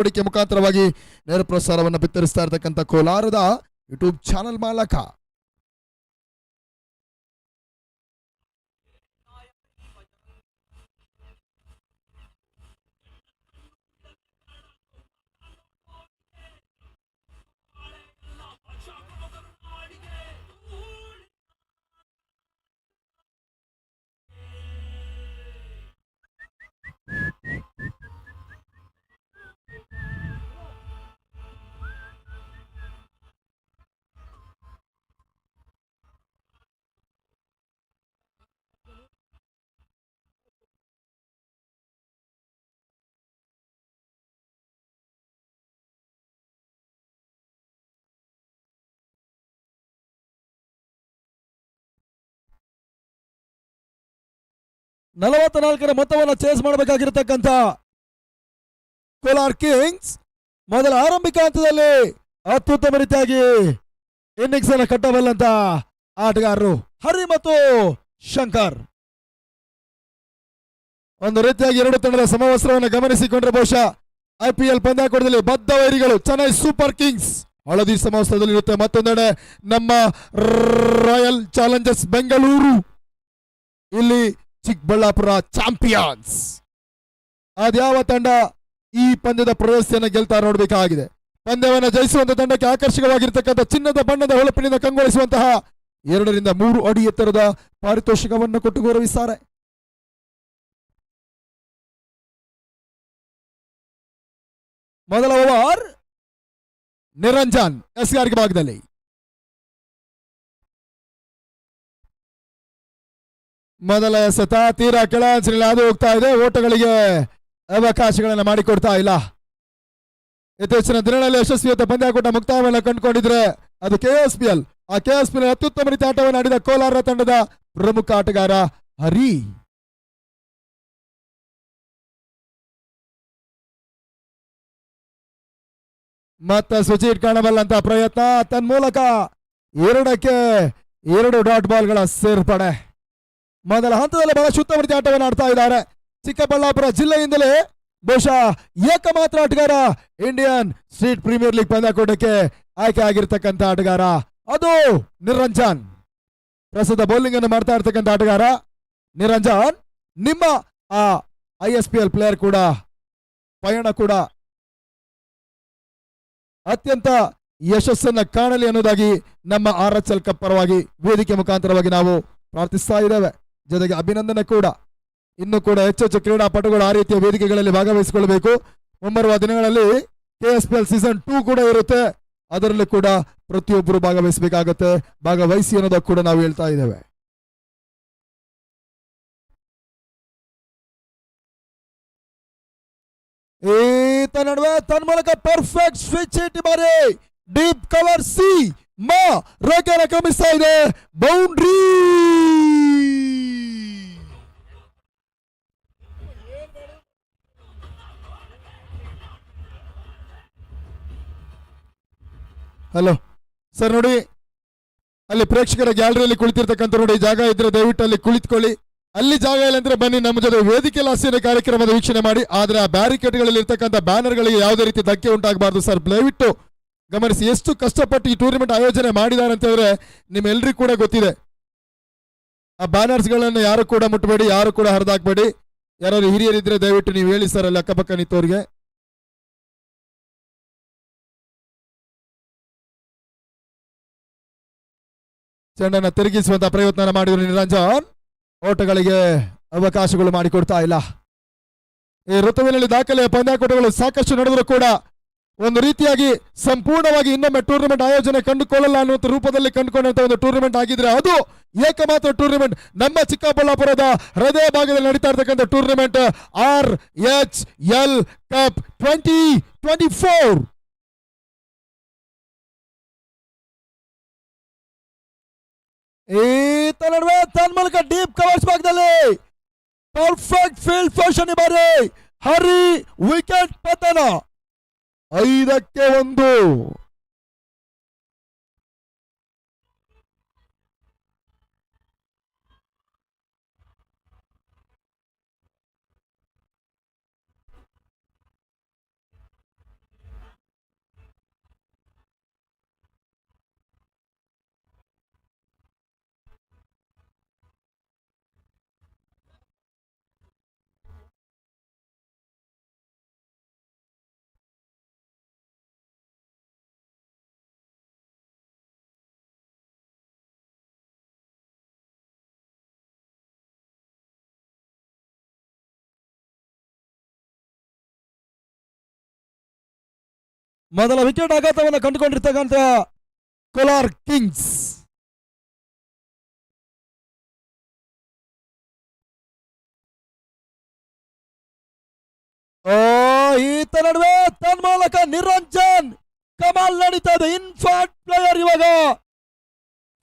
ವೇದಿಕೆ ಮುಖಾಂತರವಾಗಿ ನೇರ ಪ್ರಸಾರವನ್ನು ಬಿತ್ತರಿಸ್ತಾ ಇರತಕ್ಕಂಥ ಕೋಲಾರದ ಯೂಟ್ಯೂಬ್ ಚಾನೆಲ್ ಮಾಲಕ ನಲವತ್ತ ಮೊತ್ತವನ್ನು ಚೇಸ್ ಮಾಡಬೇಕಾಗಿರತಕ್ಕಂಥ ಕೋಲಾರ್ ಕಿಂಗ್ಸ್ ಮೊದಲ ಆರಂಭಿಕ ಹಂತದಲ್ಲಿ ಅತ್ಯುತ್ತಮ ರೀತಿಯಾಗಿ ಇನ್ನಿಂಗ್ಸ್ ಅನ್ನು ಕಟ್ಟಬಲ್ಲಂತ ಆಟಗಾರರು ಹರಿ ಮತ್ತು ಶಂಕರ್. ಒಂದು ರೀತಿಯಾಗಿ ಎರಡು ತಂಡದ ಸಮವಸ್ತ್ರವನ್ನು ಗಮನಿಸಿಕೊಂಡ್ರೆ ಬಹುಶಃ IPL ಪಂದ್ಯಾಕೂಟದಲ್ಲಿ ಬದ್ಧ ವೈರಿಗಳು ಚೆನ್ನೈ ಸೂಪರ್ ಕಿಂಗ್ಸ್ ಹಳದಿ ಸಮವಸ್ತ್ರದಲ್ಲಿ ಇರುತ್ತೆ. ಮತ್ತೊಂದೆಡೆ ನಮ್ಮ ರಾಯಲ್ ಚಾಲೆಂಜರ್ಸ್ ಬೆಂಗಳೂರು, ಇಲ್ಲಿ ಚಿಕ್ಕಬಳ್ಳಾಪುರ ಚಾಂಪಿಯನ್ಸ್. ಅದ್ಯಾವ ತಂಡ ಈ ಪಂದ್ಯದ ಪ್ರಶಸ್ತಿಯನ್ನು ಗೆಲ್ತಾ ನೋಡಬೇಕಾಗಿದೆ. ಪಂದ್ಯವನ್ನು ಜಯಿಸುವಂತಹ ತಂಡಕ್ಕೆ ಆಕರ್ಷಕವಾಗಿರ್ತಕ್ಕಂಥ ಚಿನ್ನದ ಬಣ್ಣದ ಹೊಳಪಿನಿಂದ ಕಂಗೊಳಿಸುವಂತಹ 2 ರಿಂದ 3 ಅಡಿ ಎತ್ತರದ ಪಾರಿತೋಷಿಕವನ್ನು ಕೊಟ್ಟು ಗೌರವಿಸುತ್ತಾರೆ. ಮೊದಲ ಓವರ್ ನಿರಂಜನ್ ಎಸ್ಗಾರ್ಗೆ ಭಾಗದಲ್ಲಿ. ಮೊದಲ ಎಸೆತ ತೀರಾ ಕೆಳ ಅಂಚಿನಲ್ಲಿ ಹಾದು ಹೋಗ್ತಾ ಇದೆ. ಓಟಗಳಿಗೆ ಅವಕಾಶಗಳನ್ನು ಮಾಡಿಕೊಡ್ತಾ ಇಲ್ಲ. ಇತ್ತೀಚಿನ ದಿನಗಳಲ್ಲಿ ಯಶಸ್ವಿಯುತ ಪಂದ್ಯಾಕೂಟ ಮುಕ್ತಾಯವನ್ನು ಕಂಡುಕೊಂಡಿದ್ರೆ ಅದು KSPL. ಆ KSPL ಅತ್ಯುತ್ತಮ ರೀತಿ ಆಟವನ್ನು ಆಡಿದ ಕೋಲಾರ ತಂಡದ ಪ್ರಮುಖ ಆಟಗಾರ ಹರಿ. ಮತ್ತೆ ಸ್ವಿಚ್ ಕಾಣಬಲ್ಲಂತ ಪ್ರಯತ್ನ, ತನ್ಮೂಲಕ 2ಕ್ಕೆ 2 ಡಾಟ್ ಬಾಲ್ಗಳ ಸೇರ್ಪಡೆ. ಮೊದಲ ಹಂತದಲ್ಲಿ ಬಹಳ ಉತ್ತಮ ರೀತಿ ಆಟವನ್ನು ಆಡ್ತಾ ಇದ್ದಾರೆ. ಚಿಕ್ಕಬಳ್ಳಾಪುರ ಜಿಲ್ಲೆಯಿಂದಲೇ ಬಹುಶಃ ಏಕಮಾತ್ರ ಆಟಗಾರ ಇಂಡಿಯನ್ ಸ್ಟ್ರೀಟ್ ಪ್ರೀಮಿಯರ್ ಲೀಗ್ ಪಂದ್ಯಾಕೂಟಕ್ಕೆ ಆಯ್ಕೆ ಆಗಿರ್ತಕ್ಕಂಥ ಆಟಗಾರ ಅದು ನಿರಂಜನ್. ಪ್ರಸ್ತುತ ಬೌಲಿಂಗ್ ಅನ್ನು ಮಾಡ್ತಾ ಇರ್ತಕ್ಕಂಥ ಆಟಗಾರ ನಿರಂಜನ್. ನಿಮ್ಮ ಆ ISPL ಪ್ಲೇಯರ್ ಕೂಡ ಪಯಣ ಕೂಡ ಅತ್ಯಂತ ಯಶಸ್ಸನ್ನ ಕಾಣಲಿ ಅನ್ನೋದಾಗಿ ನಮ್ಮ RHL ಕಪ್ ಪರವಾಗಿ ವೇದಿಕೆ ಮುಖಾಂತರವಾಗಿ ನಾವು ಪ್ರಾರ್ಥಿಸ್ತಾ ಇದ್ದೇವೆ. ಜೊತೆಗೆ ಅಭಿನಂದನೆ ಕೂಡ. ಇನ್ನು ಕೂಡ ಹೆಚ್ಚೆಚ್ಚು ಕ್ರೀಡಾಪಟುಗಳು ಆ ರೀತಿಯ ವೇದಿಕೆಗಳಲ್ಲಿ ಭಾಗವಹಿಸಿಕೊಳ್ಳಬೇಕು. ಮುಂಬರುವ ದಿನಗಳಲ್ಲಿ KSPL ಸೀಸನ್ 2 ಕೂಡ ಇರುತ್ತೆ. ಅದರಲ್ಲಿ ಕೂಡ ಪ್ರತಿಯೊಬ್ಬರು ಭಾಗವಹಿಸಬೇಕಾಗತ್ತೆ. ಭಾಗವಹಿಸಿ ಅನ್ನೋದಕ್ಕೆ ಕೂಡ ನಾವು ಹೇಳ್ತಾ ಇದ್ದೇವೆ. ಈತ ನಡುವೆ ತನ್ಮೂಲಕ ಪರ್ಫೆಕ್ಟ್ ಸ್ವಿಚ್ ಇಟ್ಟು ಬಾರಿ ಡೀಪ್ ಕವರ್ ಸಿ ಮಾ ರೇಖೆಯನ್ನು ಕ್ರಮಿಸ್ತಾ ಇದೆ. ಬೌಂಡ್ರಿ. ಹಲೋ ಸರ್, ನೋಡಿ ಅಲ್ಲಿ ಪ್ರೇಕ್ಷಕರ ಗ್ಯಾಲರಿಯಲ್ಲಿ ಕುಳಿತಿರ್ತಕ್ಕಂಥ ನೋಡಿ, ಜಾಗ ಇದ್ರೆ ದಯವಿಟ್ಟು ಅಲ್ಲಿ ಕುಳಿತುಕೊಳ್ಳಿ. ಅಲ್ಲಿ ಜಾಗ ಇಲ್ಲ ಅಂದ್ರೆ ಬನ್ನಿ ನಮ್ಮ ಜೊತೆ ವೇದಿಕೆ ಲಾಸ್ಯದ ಕಾರ್ಯಕ್ರಮದ ವೀಕ್ಷಣೆ ಮಾಡಿ. ಆದ್ರೆ ಆ ಬ್ಯಾರಿಕೇಡ್ಗಳಲ್ಲಿ ಇರ್ತಕ್ಕಂಥ ಬ್ಯಾನರ್ಗಳಿಗೆ ಯಾವುದೇ ರೀತಿ ಧಕ್ಕೆ ಉಂಟಾಗಬಾರ್ದು ಸರ್, ದಯವಿಟ್ಟು ಗಮನಿಸಿ. ಎಷ್ಟು ಕಷ್ಟಪಟ್ಟು ಈ ಟೂರ್ನಿಮೆಂಟ್ ಆಯೋಜನೆ ಮಾಡಿದ್ದಾರೆ ಅಂತ ಹೇಳಿದ್ರೆ ನಿಮ್ಮೆಲ್ಲರಿಗೂ ಕೂಡ ಗೊತ್ತಿದೆ. ಆ ಬ್ಯಾನರ್ಸ್ಗಳನ್ನು ಯಾರು ಕೂಡ ಮುಟ್ಟಬೇಡಿ, ಯಾರು ಕೂಡ ಹರಿದಾಕ್ಬೇಡಿ. ಯಾರಾದ್ರು ಹಿರಿಯರಿದ್ರೆ ದಯವಿಟ್ಟು ನೀವು ಹೇಳಿ ಸರ್ ಅಲ್ಲಿ ಅಕ್ಕಪಕ್ಕ ನಿಂತವ್ರಿಗೆ. ಚೆಂಡನ್ನು ತಿರುಗಿಸುವಂತಹ ಪ್ರಯತ್ನ ಮಾಡಿದ್ರು ನಿರಂಜನ್. ಓಟಗಳಿಗೆ ಅವಕಾಶಗಳು ಮಾಡಿಕೊಡ್ತಾ ಇಲ್ಲ. ಈ ಋತುವಿನಲ್ಲಿ ದಾಖಲೆಯ ಪಂದ್ಯಾಕೂಟಗಳು ಸಾಕಷ್ಟು ನಡೆದರೂ ಕೂಡ ಒಂದು ರೀತಿಯಾಗಿ ಸಂಪೂರ್ಣವಾಗಿ ಇನ್ನೊಮ್ಮೆ ಟೂರ್ನಿಮೆಂಟ್ ಆಯೋಜನೆ ಕಂಡುಕೊಳ್ಳಲ್ಲ ಅನ್ನುವಂಥ ರೂಪದಲ್ಲಿ ಕಂಡುಕೊಂಡಂತ ಒಂದು ಟೂರ್ನಿಮೆಂಟ್ ಆಗಿದ್ರೆ ಅದು ಏಕಮಾತ್ರ ಟೂರ್ನಿಮೆಂಟ್ ನಮ್ಮ ಚಿಕ್ಕಬಳ್ಳಾಪುರದ ಹೃದಯ ಭಾಗದಲ್ಲಿ ನಡೀತಾ ಇರ್ತಕ್ಕಂಥ ಟೂರ್ನಿಮೆಂಟ್ RHL ಕಪ್ 2024. ಈತ ನಡುವೆ ತನ್ಮೂಲಕ ಡೀಪ್ ಕವರ್ಸ್ ಭಾಗದಲ್ಲಿ ಪರ್ಫೆಕ್ಟ್ ಫೀಲ್ಡ್ ಪೊಸಿಷನ್ ಬಾರಿ ಹರಿ ವಿಕೆಟ್ ಪತನ. 5ಕ್ಕೆ 1. ಮೊದಲ ವಿಕೆಟ್ ಆಘಾತವನ್ನು ಕಂಡುಕೊಂಡಿರ್ತಕ್ಕಂಥ ಕೋಲಾರ್ ಕಿಂಗ್ಸ್. ಈತ ನಡುವೆ ತನ್ಮೂಲಕ ನಿರಂಜನ್ ಕಮಾಲ್ ನಡೀತಾ ಇದೆ. ಇನ್ಫ್ಯಾಕ್ಟ್ ಪ್ಲೇಯರ್ ಇವಾಗ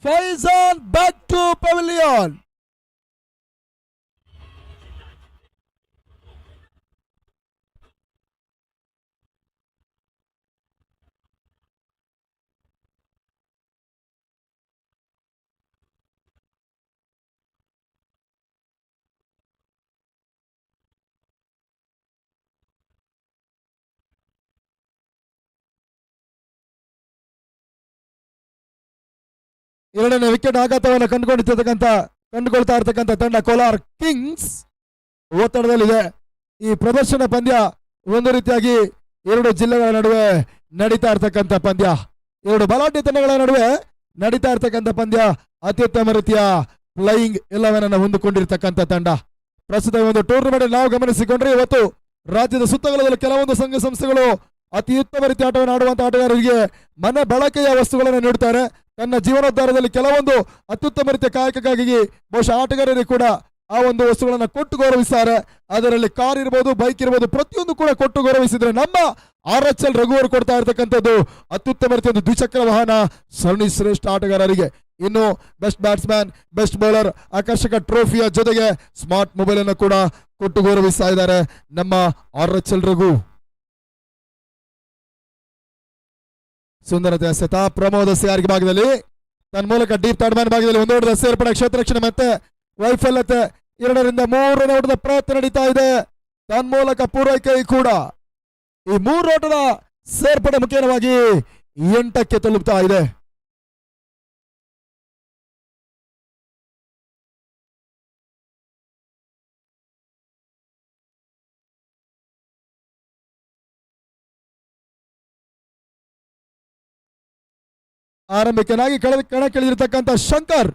ಫೈಜಾನ್ ಬ್ಯಾಕ್ ಟು ಪೆವಿಲಿಯನ್. ಎರಡನೇ ವಿಕೆಟ್ ಆಘಾತವನ್ನು ಕಂಡುಕೊಳ್ತಾ ಇರತಕ್ಕಂಥ ತಂಡ ಕೋಲಾರ್ ಕಿಂಗ್ಸ್ ಒತ್ತಡದಲ್ಲಿದೆ. ಈ ಪ್ರದರ್ಶನ ಪಂದ್ಯ ಒಂದು ರೀತಿಯಾಗಿ ಎರಡು ಜಿಲ್ಲೆಗಳ ನಡುವೆ ನಡೀತಾ ಇರತಕ್ಕಂಥ ಪಂದ್ಯ, ಎರಡು ಬಲಾಢ್ಯ ತಂಡಗಳ ನಡುವೆ ನಡೀತಾ ಇರತಕ್ಕಂಥ ಪಂದ್ಯ. ಅತ್ಯುತ್ತಮ ರೀತಿಯ ಫ್ಲೈಯಿಂಗ್ 11 ಅನ್ನು ಹೊಂದಿಕೊಂಡಿರ್ತಕ್ಕಂಥ ತಂಡ. ಪ್ರಸ್ತುತ ಒಂದು ಟೂರ್ನಮೆಂಟ್ ನಾವು ಗಮನಿಸಿಕೊಂಡ್ರೆ ಇವತ್ತು ರಾಜ್ಯದ ಸುತ್ತಮುತ್ತಲ ಕೆಲವೊಂದು ಸಂಘ ಸಂಸ್ಥೆಗಳು ಅತಿ ಉತ್ತಮ ರೀತಿಯ ಆಟವನ್ನು ಆಡುವಂತಹ ಆಟಗಾರರಿಗೆ ಮನೆ ಬಳಕೆಯ ವಸ್ತುಗಳನ್ನು ನೀಡುತ್ತಾರೆ. ತನ್ನ ಜೀವನೋದ್ಧಾರದಲ್ಲಿ ಕೆಲವೊಂದು ಅತ್ಯುತ್ತಮ ರೀತಿಯ ಕಾಯಕಕ್ಕಾಗಿ ಬಹುಶಃ ಆಟಗಾರರಿಗೆ ಕೂಡ ಆ ಒಂದು ವಸ್ತುಗಳನ್ನು ಕೊಟ್ಟು ಗೌರವಿಸ್ತಾರೆ. ಅದರಲ್ಲಿ ಕಾರ್ ಇರ್ಬೋದು, ಬೈಕ್ ಇರ್ಬೋದು, ಪ್ರತಿಯೊಂದು ಕೂಡ ಕೊಟ್ಟು ಗೌರವಿಸಿದ್ರೆ ನಮ್ಮ RHL ರಘುವರು ಕೊಡ್ತಾ ಇರತಕ್ಕಂಥದ್ದು ಅತ್ಯುತ್ತಮ ರೀತಿಯ ಒಂದು ದ್ವಿಚಕ್ರ ವಾಹನ ಸರಣಿ ಶ್ರೇಷ್ಠ ಆಟಗಾರರಿಗೆ. ಇನ್ನು ಬೆಸ್ಟ್ ಬ್ಯಾಟ್ಸ್ಮನ್, ಬೆಸ್ಟ್ ಬೌಲರ್, ಆಕರ್ಷಕ ಟ್ರೋಫಿಯ ಜೊತೆಗೆ ಸ್ಮಾರ್ಟ್ ಮೊಬೈಲ್ ಅನ್ನು ಕೂಡ ಕೊಟ್ಟು ಗೌರವಿಸ್ತಾ ಇದ್ದಾರೆ ನಮ್ಮ RHL ರಘು. ಸುಂದರತೆ ಎಸೆತ ಪ್ರಮೋದ ಸಿಆರ್ಗೆ ಭಾಗದಲ್ಲಿ ತನ್ನ ಮೂಲಕ ಡೀಪ್ ಥರ್ಡ್ ಭಾಗದಲ್ಲಿ ಒಂದು ಓಟದ ಸೇರ್ಪಡೆ, ಕ್ಷೇತ್ರ ರಕ್ಷಣೆ ಮತ್ತೆ ವೈಫಲ್ಯತೆ. 2ರಿಂದ 3ನೇ ಓಟದ ಪ್ರಯತ್ನ ನಡೀತಾ ಇದೆ. ತನ್ಮೂಲಕ ಪೂರೈಕೆ ಕೂಡ ಈ 3 ಓಟದ ಸೇರ್ಪಡೆ ಮುಖ್ಯವಾಗಿ 8ಕ್ಕೆ ತಲುಪ್ತಾ ಇದೆ. ಆರಂಭಿಕನಾಗಿ ಕಣಕ್ಕಿಳಿದಿರತಕ್ಕಂಥ ಶಂಕರ್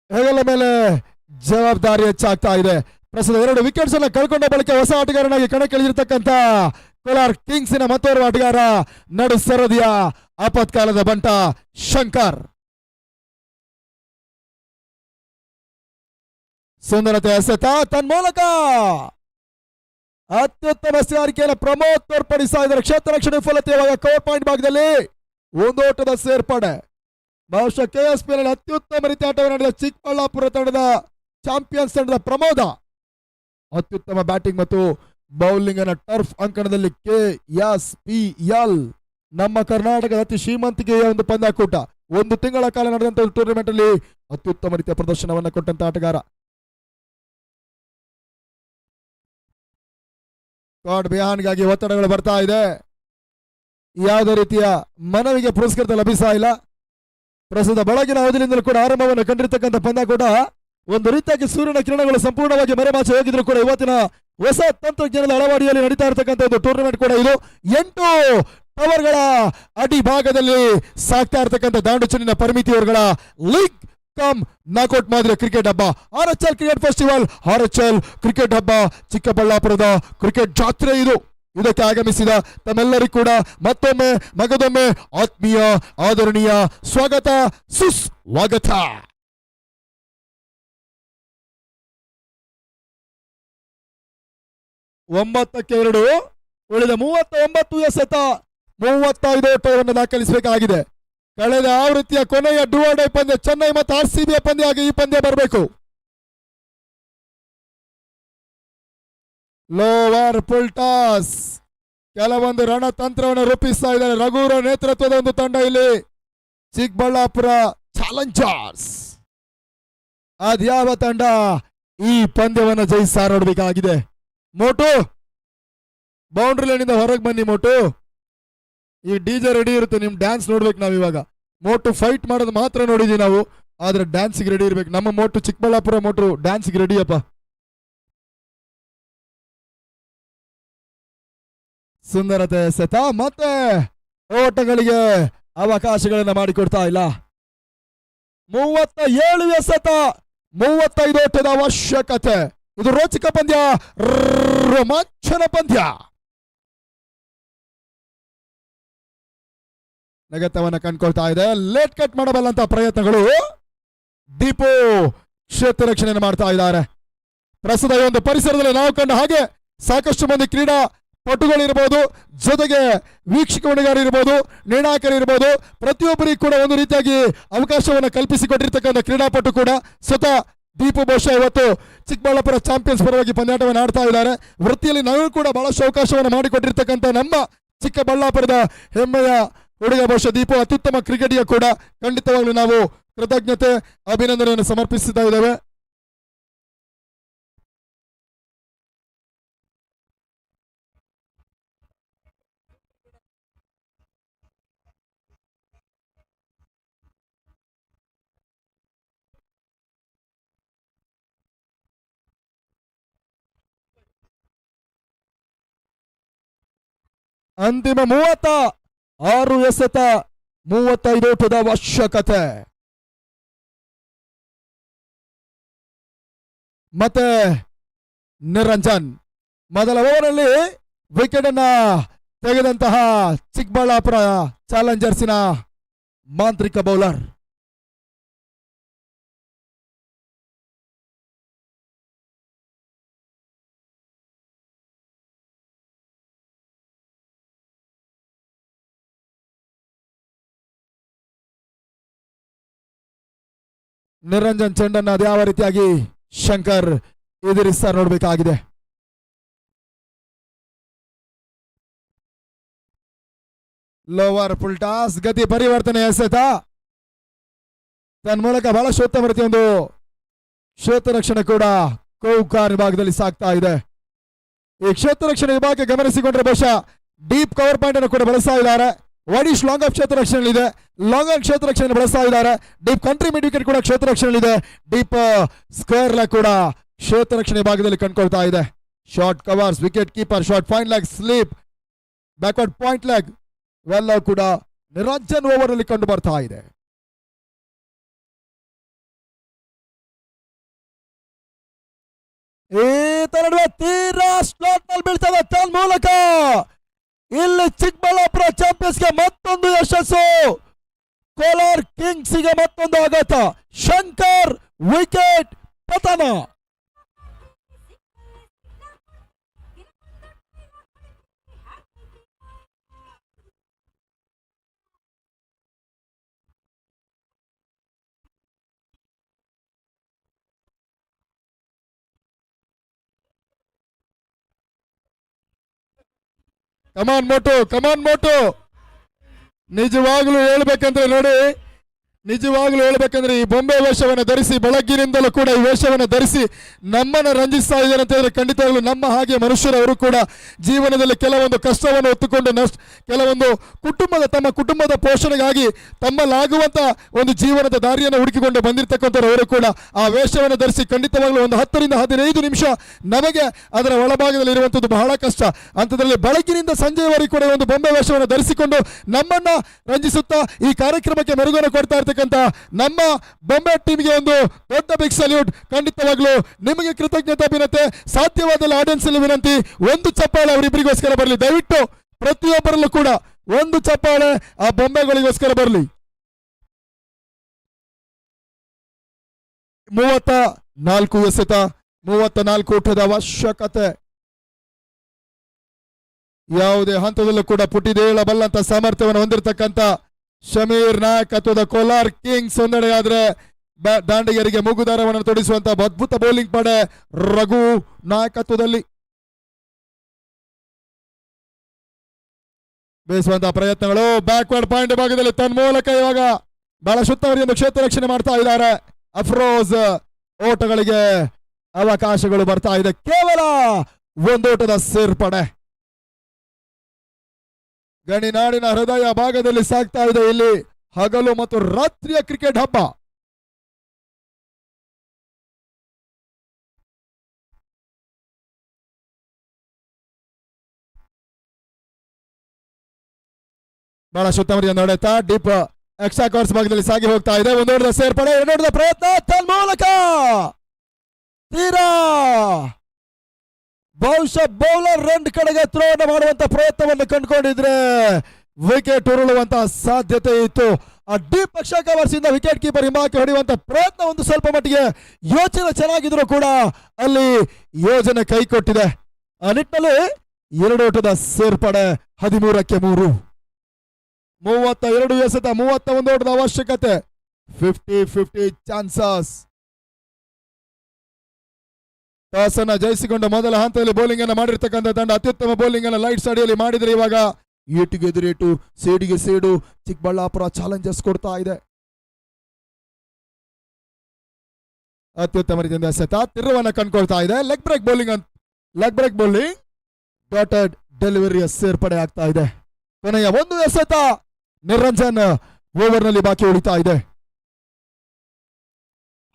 ಹೆಗಲ ಮೇಲೆ ಜವಾಬ್ದಾರಿ ಹೆಚ್ಚಾಗ್ತಾ ಇದೆ. ಪ್ರಸ್ತುತ 2 ವಿಕೆಟ್ಸ್ ಅನ್ನು ಕಳ್ಕೊಂಡ ಬಳಿಕ ಹೊಸ ಆಟಗಾರನಾಗಿ ಕಣಕ್ಕಿಳಿದಿರತಕ್ಕಂಥ ಕೋಲಾರ್ ಕಿಂಗ್ಸಿನ ಮತ್ತೋರ್ವ ಆಟಗಾರ ನಡು ಸರದಿಯ ಆಪತ್ಕಾಲದ ಬಂಟ ಶಂಕರ್. ಸುಂದರತೆ ಎಸೆತ ತನ್ಮೂಲಕ ಅತ್ಯುತ್ತಮ ಸಾರಿಕೆಯನ್ನು ಪ್ರಮೋದ್ ತೋರ್ಪಡಿಸ್ತಾ ಇದ್ದಾರೆ. ಕ್ಷೇತ್ರ ರಕ್ಷಣೆ ವಿಫಲತೆ ಕವರ್ ಪಾಯಿಂಟ್ ಭಾಗದಲ್ಲಿ ಒಂದು ಓಟದ ಸೇರ್ಪಡೆ. ಬಹುಶಃ KSPL ಅತ್ಯುತ್ತಮ ರೀತಿಯ ಆಟವನ್ನು ನಡೆದ ಚಿಕ್ಕಬಳ್ಳಾಪುರ ತಂಡದ ಚಾಂಪಿಯನ್ಸ್ ತಂಡದ ಪ್ರಮೋದ ಅತ್ಯುತ್ತಮ ಬ್ಯಾಟಿಂಗ್ ಮತ್ತು ಬೌಲಿಂಗ್ ಅನ್ನ ಟರ್ಫ್ ಅಂಕಣದಲ್ಲಿ KSPL ನಮ್ಮ ಕರ್ನಾಟಕದ ಅತಿ ಶ್ರೀಮಂತಿಕೆಯ ಒಂದು ಪಂದ್ಯಾಕೂಟ. 1 ತಿಂಗಳ ಕಾಲ ನಡೆದಂತ ಟೂರ್ನಮೆಂಟ್ ಅಲ್ಲಿ ಅತ್ಯುತ್ತಮ ರೀತಿಯ ಪ್ರದರ್ಶನವನ್ನು ಕೊಟ್ಟಂತ ಆಟಗಾರ. ಗಾಡ್ ಬಿಹಾನ್ಗಾಗಿ ಒತ್ತಡಗಳು ಬರ್ತಾ ಇದೆ. ಯಾವುದೇ ರೀತಿಯ ಮನವಿಗೆ ಪುರಸ್ಕೃತ ಲಭಿಸ್ತಾ ಇಲ್ಲ. ಪ್ರಸ್ತುತ ಬೆಳಗಿನ ಅವಧಿಯಿಂದಲೂ ಕೂಡ ಆರಂಭವನ್ನು ಕಂಡಿರ್ತಕ್ಕಂಥ ಪಂದ್ಯಾಕೂಟ ಒಂದು ರೀತಿಯಾಗಿ ಸೂರ್ಯನ ಕಿರಣಗಳು ಸಂಪೂರ್ಣವಾಗಿ ಮರೆಮಾಚಿ ಹೋಗಿದ್ರು ಕೂಡ ಇವತ್ತಿನ ಹೊಸ ತಂತ್ರಜ್ಞಾನದ ಅಳವಡಿಯಲ್ಲಿ ನಡೀತಾ ಇರತಕ್ಕಂಥ ಒಂದು ಟೂರ್ನಮೆಂಟ್ ಕೂಡ ಇದು. 8 ಟವರ್ಗಳ ಅಡಿ ಭಾಗದಲ್ಲಿ ಸಾಕ್ತಾ ಇರತಕ್ಕಂಥ ದಾಂಡು ಚೆನ್ನಿನ ಪರಿಮಿತಿಯವರುಗಳ ಲೀಗ್ ಕಮ್ ನಾಕೌಟ್ ಮಾದರಿಯ ಕ್ರಿಕೆಟ್ ಹಬ್ಬ RHL cricket festival, RHL cricket ಹಬ್ಬ, ಚಿಕ್ಕಬಳ್ಳಾಪುರದ ಕ್ರಿಕೆಟ್ ಜಾತ್ರೆ ಇದು. ಇದಕ್ಕೆ ಆಗಮಿಸಿದ ತಮ್ಮೆಲ್ಲರಿಗೂ ಕೂಡ ಮತ್ತೊಮ್ಮೆ ಮಗದೊಮ್ಮೆ ಆತ್ಮೀಯ ಆದರಣೀಯ ಸ್ವಾಗತ ಸುಸ್ವಾಗತ. ಒಂಬತ್ತಕ್ಕೆ 2 ಉಳಿದ 39 ಎಸೆತ 35 ಓಟವನ್ನು ದಾಖಲಿಸಬೇಕಾಗಿದೆ. ಕಳೆದ ಆವೃತ್ತಿಯ ಕೊನೆಯ ಡುವಾಡೈ ಪಂದ್ಯ ಚೆನ್ನೈ ಮತ್ತು RCB ಪಂದ್ಯ ಆಗಿ ಈ ಪಂದ್ಯ ಬರಬೇಕು. ಲೋವರ್ ಫುಲ್ ಟಾಸ್ ಕೆಲವೊಂದು ರಣತಂತ್ರವನ್ನು ರೂಪಿಸ್ತಾ ಇದ್ದಾರೆ ರಘುವರ ನೇತೃತ್ವದ ಒಂದು ತಂಡ. ಇಲ್ಲಿ ಚಿಕ್ಕಬಳ್ಳಾಪುರ ಚಾಲೆಂಜರ್ಸ್ ಅದ್ಯಾವ ತಂಡ ಈ ಪಂದ್ಯವನ್ನು ಜಯಿಸ ನೋಡಬೇಕಾಗಿದೆ. ಮೋಟು ಬೌಂಡ್ರಿ ಲೈನಿಂದ ಹೊರಗೆ ಬನ್ನಿ. ಮೋಟು ಈ DJ ರೆಡಿ ಇರುತ್ತೆ, ನಿಮ್ ಡ್ಯಾನ್ಸ್ ನೋಡ್ಬೇಕು ನಾವು. ಇವಾಗ ಮೋಟು ಫೈಟ್ ಮಾಡೋದು ಮಾತ್ರ ನೋಡಿದೀವಿ ನಾವು, ಆದ್ರೆ ಡ್ಯಾನ್ಸ್ಗೆ ರೆಡಿ ಇರ್ಬೇಕು. ನಮ್ಮ ಮೋಟು ಚಿಕ್ಕಬಳ್ಳಾಪುರ ಮೋಟು ಡ್ಯಾನ್ಸ್ಗೆ ರೆಡಿಯಪ್ಪ. ಸುಂದರತೆ ಸೆತ ಮತ್ತೆ ಓಟಗಳಿಗೆ ಅವಕಾಶಗಳನ್ನ ಮಾಡಿಕೊಡ್ತಾ ಇಲ್ಲ. 37 ಎಸೆತ 35 ಓಟದ ಅವಶ್ಯಕತೆ. ಇದು ರೋಚಕ ಪಂದ್ಯ, ರೋಮಾಂಚನ ಪಂದ್ಯ. ನೆಗೆತವನ್ನ ಕಂಡುಕೊಳ್ತಾ ಇದೆ. ಲೇಟ್ ಕಟ್ ಮಾಡಬಲ್ಲಂತ ಪ್ರಯತ್ನಗಳು. ದೀಪು ಕ್ಷೇತ್ರ ರಕ್ಷಣೆಯನ್ನು ಮಾಡ್ತಾ ಇದ್ದಾರೆ. ಪ್ರಸ್ತುತ ಈ ಒಂದು ಪರಿಸರದಲ್ಲಿ ನಾವು ಕಂಡ ಹಾಗೆ ಸಾಕಷ್ಟು ಮಂದಿ ಕ್ರೀಡಾ ಪಟುಗಳಿರ್ಬೋದು, ಜೊತೆಗೆ ವೀಕ್ಷಕ ಇರ್ಬೋದು, ನಿರ್ಣಾಯಕರಿರ್ಬೋದು, ಪ್ರತಿಯೊಬ್ಬರಿಗೂ ಕೂಡ ಒಂದು ರೀತಿಯಾಗಿ ಅವಕಾಶವನ್ನು ಕಲ್ಪಿಸಿಕೊಟ್ಟಿರ್ತಕ್ಕಂಥ ಕ್ರೀಡಾಪಟು ಕೂಡ ಸ್ವತಃ ದೀಪು ಬಹುಶಃ ಇವತ್ತು ಚಿಕ್ಕಬಳ್ಳಾಪುರ ಚಾಂಪಿಯನ್ಸ್ ಪರವಾಗಿ ಪಂದ್ಯಾಟವನ್ನು ಆಡ್ತಾ ಇದ್ದಾರೆ. ವೃತ್ತಿಯಲ್ಲಿ ನಾವು ಕೂಡ ಬಹಳಷ್ಟು ಅವಕಾಶವನ್ನು ಮಾಡಿಕೊಟ್ಟಿರ್ತಕ್ಕಂಥ ನಮ್ಮ ಚಿಕ್ಕಬಳ್ಳಾಪುರದ ಹೆಮ್ಮೆಯ ಹುಡುಗ ಬಹುಶಃ ದೀಪು ಅತ್ಯುತ್ತಮ ಕ್ರಿಕೆಟಿಗ ಕೂಡ. ಖಂಡಿತವಾಗ್ಲೂ ನಾವು ಕೃತಜ್ಞತೆ ಅಭಿನಂದನೆಯನ್ನು ಸಮರ್ಪಿಸುತ್ತಾ ಇದ್ದೇವೆ. ಅಂತಿಮ 36 ಎಸೆತ 35 ಓಟದ ಅವಶ್ಯಕತೆ. ಮತ್ತೆ ನಿರಂಜನ್ ಮೊದಲ ಓವರಲ್ಲಿ ವಿಕೆಟ್ ಅನ್ನ ತೆಗೆದಂತಹ ಚಿಕ್ಕಬಳ್ಳಾಪುರ ಚಾಲೆಂಜರ್ಸಿನ ಮಾಂತ್ರಿಕ ಬೌಲರ್. ನಿರಂಜನ್ ಚೆಂಡನ್ನು ಅದ್ಯಾವ ರೀತಿಯಾಗಿ ಶಂಕರ್ ಎದುರಿಸ್ತಾರೆ ನೋಡಬೇಕಾಗಿದೆ. ಲೋವರ್ ಫುಲ್ ಟಾಸ್ ಗತಿ ಪರಿವರ್ತನೆ ಎಸೆತ ತನ್ಮೂಲಕ ಬಹಳಷ್ಟು ಉತ್ತಮ ರೀತಿಯ ಒಂದು ಕ್ಷೇತ್ರ ರಕ್ಷಣೆ ಕೂಡ ಕೌಕಾರ್ ವಿಭಾಗದಲ್ಲಿ ಸಾಗ್ತಾ ಇದೆ. ಈ ಕ್ಷೇತ್ರ ರಕ್ಷಣೆ ವಿಭಾಗ ಗಮನಿಸಿಕೊಂಡ್ರೆ ಬಹುಶಃ ಡೀಪ್ ಕವರ್ ಪಾಯಿಂಟ್ ಅನ್ನು ಕೂಡ ಬಳಸ್ತಾ ಇದ್ದಾರೆ. ವೈಡಿಶ್ ಲಾಂಗ್ ಆಫ್ ಕ್ಷೇತ್ರ ರಕ್ಷಣೆ ಇದೆ, ಲಾಂಗ್ ಆಫ್ ಕ್ಷೇತ್ರ ರಕ್ಷಣೆ ಬಳಸ್ತಾ ಇದ್ದಾರೆ. ಡೀಪ್ ಕಂಟ್ರಿ ಮಿಡ್ ವಿಕೆಟ್ ಕೂಡ ಕ್ಷೇತ್ರ ರಕ್ಷಣೆ ಇದೆ. ಡೀಪ್ ಸ್ಕ್ವೇರ್ ಲೆಗ್ ಕೂಡ ಕ್ಷೇತ್ರ ರಕ್ಷಣೆ ಭಾಗದಲ್ಲಿ ಕಂಡುಕೊಳ್ತಾ ಇದೆ. Short covers, wicket keeper short, point leg, sleep, backward point leg ಇವೆಲ್ಲ ಕೂಡ ನಿರಂಜನ್ ಓವರ್ ಅಲ್ಲಿ ಕಂಡು ಬರ್ತಾ ಇದೆ. ಈ ತರ ತೀರಾ ಸ್ಲಾಟ್ ನಲ್ಲಿ ಬೀಳ್ತದೆ ತನ್ಮೂಲಕ ಇಲ್ಲಿ ಚಿಕ್ಕಬಳ್ಳಾಪುರ ಚಾಂಪಿಯನ್ಸ್ಗೆ ಮತ್ತೊಂದು ಯಶಸ್ಸು. ಕೋಲಾರ್ ಕಿಂಗ್ಸ್ಗೆ ಮತ್ತೊಂದು ಆಘಾತ. ಶಂಕರ್ ವಿಕೆಟ್ ಪತನ. ಕಮಾನ್ ಮೋಟು ನಿಜವಾಗ್ಲೂ ಹೇಳ್ಬೇಕಂದ್ರೆ ನೋಡಿ, ನಿಜವಾಗ್ಲೂ ಹೇಳ್ಬೇಕಂದ್ರೆ ಈ ಬೊಂಬೆ ವೇಷವನ್ನು ಧರಿಸಿ ಬೆಳಗ್ಗಿನಿಂದಲೂ ಕೂಡ ಈ ವೇಷವನ್ನು ಧರಿಸಿ ನಮ್ಮನ್ನು ರಂಜಿಸ್ತಾ ಇದ್ದಾರೆ ಅಂತ ಹೇಳಿದ್ರೆ ಖಂಡಿತವಾಗ್ಲೂ ನಮ್ಮ ಹಾಗೆ ಮನುಷ್ಯರವರು ಕೂಡ ಜೀವನದಲ್ಲಿ ಕೆಲವೊಂದು ಕಷ್ಟವನ್ನು ಹೊತ್ತುಕೊಂಡು ಕೆಲವೊಂದು ತಮ್ಮ ಕುಟುಂಬದ ಪೋಷಣೆಗಾಗಿ ತಮ್ಮಲ್ಲಾಗುವಂತ ಒಂದು ಜೀವನದ ದಾರಿಯನ್ನು ಹುಡುಕಿಕೊಂಡು ಬಂದಿರತಕ್ಕಂಥವರು ಕೂಡ ಆ ವೇಷವನ್ನು ಧರಿಸಿ ಖಂಡಿತವಾಗ್ಲೂ ಒಂದು 10 ರಿಂದ 15 ನಿಮಿಷ ನಮಗೆ ಅದರ ಒಳಭಾಗದಲ್ಲಿ ಇರುವಂತದ್ದು ಬಹಳ ಕಷ್ಟ. ಅಂಥದ್ರಲ್ಲಿ ಬೆಳಗ್ಗಿನಿಂದ ಸಂಜೆಯವರೆಗೂ ಕೂಡ ಒಂದು ಬೊಂಬೆ ವೇಷವನ್ನು ಧರಿಸಿಕೊಂಡು ನಮ್ಮನ್ನ ರಂಜಿಸುತ್ತಾ ಈ ಕಾರ್ಯಕ್ರಮಕ್ಕೆ ಮೆರುಗನ್ನು ಕೊಡ್ತಾ ಇರ್ತಕ್ಕಂಥ ನಮ್ಮ ಬೊಂಬೆ ಟೀಮ್ಗೆ ಒಂದು ದೊಡ್ಡ ಬಿಗ್ ಸಲ್ಯೂಟ್. ಖಂಡಿತವಾಗ್ಲೂ ನಿಮಗೆ ಕೃತಜ್ಞತೆ ಅಭಿನಂದನೆ. ಸಾಧ್ಯವಾದಲ್ಲಿ ಆಡಿಯನ್ಸ್ ಅಲ್ಲಿ ವಿನಂತಿ, ಒಂದು ಚಪ್ಪಾಳೆ ಅವರಿಬ್ಬರಿಗೋಸ್ಕರ ಬರಲಿ. ದಯವಿಟ್ಟು ಪ್ರತಿಯೊಬ್ಬರಲ್ಲೂ ಕೂಡ ಒಂದು ಚಪ್ಪಾಳೆ ಆ ಬೊಂಬೆಗಳಿಗೋಸ್ಕರ ಬರಲಿ. 34 ಎಸೆತ 34 ಓಟದ ಅವಶ್ಯಕತೆ. ಯಾವುದೇ ಹಂತದಲ್ಲೂ ಕೂಡ ಪುಟಿದೇಳಬಲ್ಲಂತ ಸಾಮರ್ಥ್ಯವನ್ನು ಹೊಂದಿರತಕ್ಕಂಥ ಶಮೀರ್ ನಾಯಕತ್ವದ ಕೋಲಾರ್ ಕಿಂಗ್ಸ್ ಒಂದೆಡೆಯಾದ್ರೆ ದಾಂಡಿಗರಿಗೆ ಮೂಗುದಾರವನ್ನು ತೊಡಿಸುವಂತಹ ಅದ್ಭುತ ಬೌಲಿಂಗ್ ಪಡೆ ರಘು ನಾಯಕತ್ವದಲ್ಲಿ ಬೇಯಿಸುವಂತಹ ಪ್ರಯತ್ನಗಳು. ಬ್ಯಾಕ್ವರ್ಡ್ ಪಾಯಿಂಟ್ ಭಾಗದಲ್ಲಿ ತನ್ಮೂಲಕ ಇವಾಗ ಬಹಳ ಸುತ್ತವರಿಯನ್ನು ಕ್ಷೇತ್ರ ರಕ್ಷಣೆ ಮಾಡ್ತಾ ಇದ್ದಾರೆ. ಅಫ್ರೋಜ್ ಓಟಗಳಿಗೆ ಅವಕಾಶಗಳು ಬರ್ತಾ ಇದೆ. ಕೇವಲ ಒಂದು ಓಟದ ಸೇರ್ಪಡೆ. ಗಣಿನಾಡಿನ ಹೃದಯ ಭಾಗದಲ್ಲಿ ಸಾಗ್ತಾ ಇದೆ ಇಲ್ಲಿ ಹಗಲು ಮತ್ತು ರಾತ್ರಿಯ ಕ್ರಿಕೆಟ್ ಹಬ್ಬ. ಬಹಳ ಸುತ್ತಮುತ್ತ ನಡೆಯುತ್ತಾ ಡೀಪ್ ಎಕ್ಸ್ಟ್ರಾ ಕವರ್ಸ್ ಭಾಗದಲ್ಲಿ ಸಾಗಿ ಹೋಗ್ತಾ ಇದೆ. ಒಂದು ಓಟದ ಸೇರ್ಪಡೆ, ಎರಡು ಓಟದ ಪ್ರಯತ್ನ ತನ್ಮೂಲಕ ತೀರಾ ಬಹುಶಃ ಬೌಲರ್ ರನ್ ಕಡೆಗೆ ಥ್ರೋ ಮಾಡುವಂತ ಪ್ರಯತ್ನವನ್ನು ಕಂಡುಕೊಂಡಿದ್ರೆ ವಿಕೆಟ್ ಉರುಳುವಂತಹ ಸಾಧ್ಯತೆ ಇತ್ತು. ಆ ಡೀಪ್ ಪಕ್ಷಕ ವರ್ಷದಿಂದ ವಿಕೆಟ್ ಕೀಪರ್ ಹಿಂಬಾಕಿ ಹೊಡೆಯುವಂತ ಪ್ರಯತ್ನ ಒಂದು ಸ್ವಲ್ಪ ಮಟ್ಟಿಗೆ ಯೋಚನೆ ಚೆನ್ನಾಗಿದ್ರು ಕೂಡ ಅಲ್ಲಿ ಯೋಜನೆ ಕೈ ಕೊಟ್ಟಿದೆ. ಆ ನಿಟ್ಟಿನಲ್ಲಿ 2 ಓಟದ ಸೇರ್ಪಡೆ 13ಕ್ಕೆ 3. 32 ಎಸೆತ 31 ಓಟದ ಅವಶ್ಯಕತೆ. 50-50 ಚಾನ್ಸಸ್. ಟಾಸ್ ಅನ್ನ ಜಯಿಸಿಕೊಂಡು ಮೊದಲ ಹಂತದಲ್ಲಿ ಬೌಲಿಂಗ್ ಅನ್ನು ಮಾಡಿರ್ತಕ್ಕಂಥ ತಂಡ ಅತ್ಯುತ್ತಮ ಬೌಲಿಂಗ್ ಅನ್ನು ಲೈಟ್ಸ್ ಅಡಿಯಲ್ಲಿ ಮಾಡಿದರೆ ಇವಾಗ ಏಟಿಗೆ ಎದುರೇಟು, ಸೇಡಿಗೆ ಸೇಡು, ಚಿಕ್ಕಬಳ್ಳಾಪುರ ಚಾಲೆಂಜರ್ಸ್ ಕೊಡ್ತಾ ಇದೆ. ಅತ್ಯುತ್ತಮ ರೀತಿಯಿಂದ ಎಸೆತ ತಿರುವನ್ನ ಕಂಡುಕೊಳ್ತಾ ಇದೆ. ಲೆಗ್ ಬ್ರೇಕ್ ಬೌಲಿಂಗ್ ಡಾಟೆಡ್ ಡೆಲಿವರಿಯ ಸೇರ್ಪಡೆ ಆಗ್ತಾ ಇದೆ. ಕೊನೆಯ ಒಂದು ಎಸೆತ ನಿರಂಜನ್ ಓವರ್ ನಲ್ಲಿ ಬಾಕಿ ಉಳಿತಾ ಇದೆ.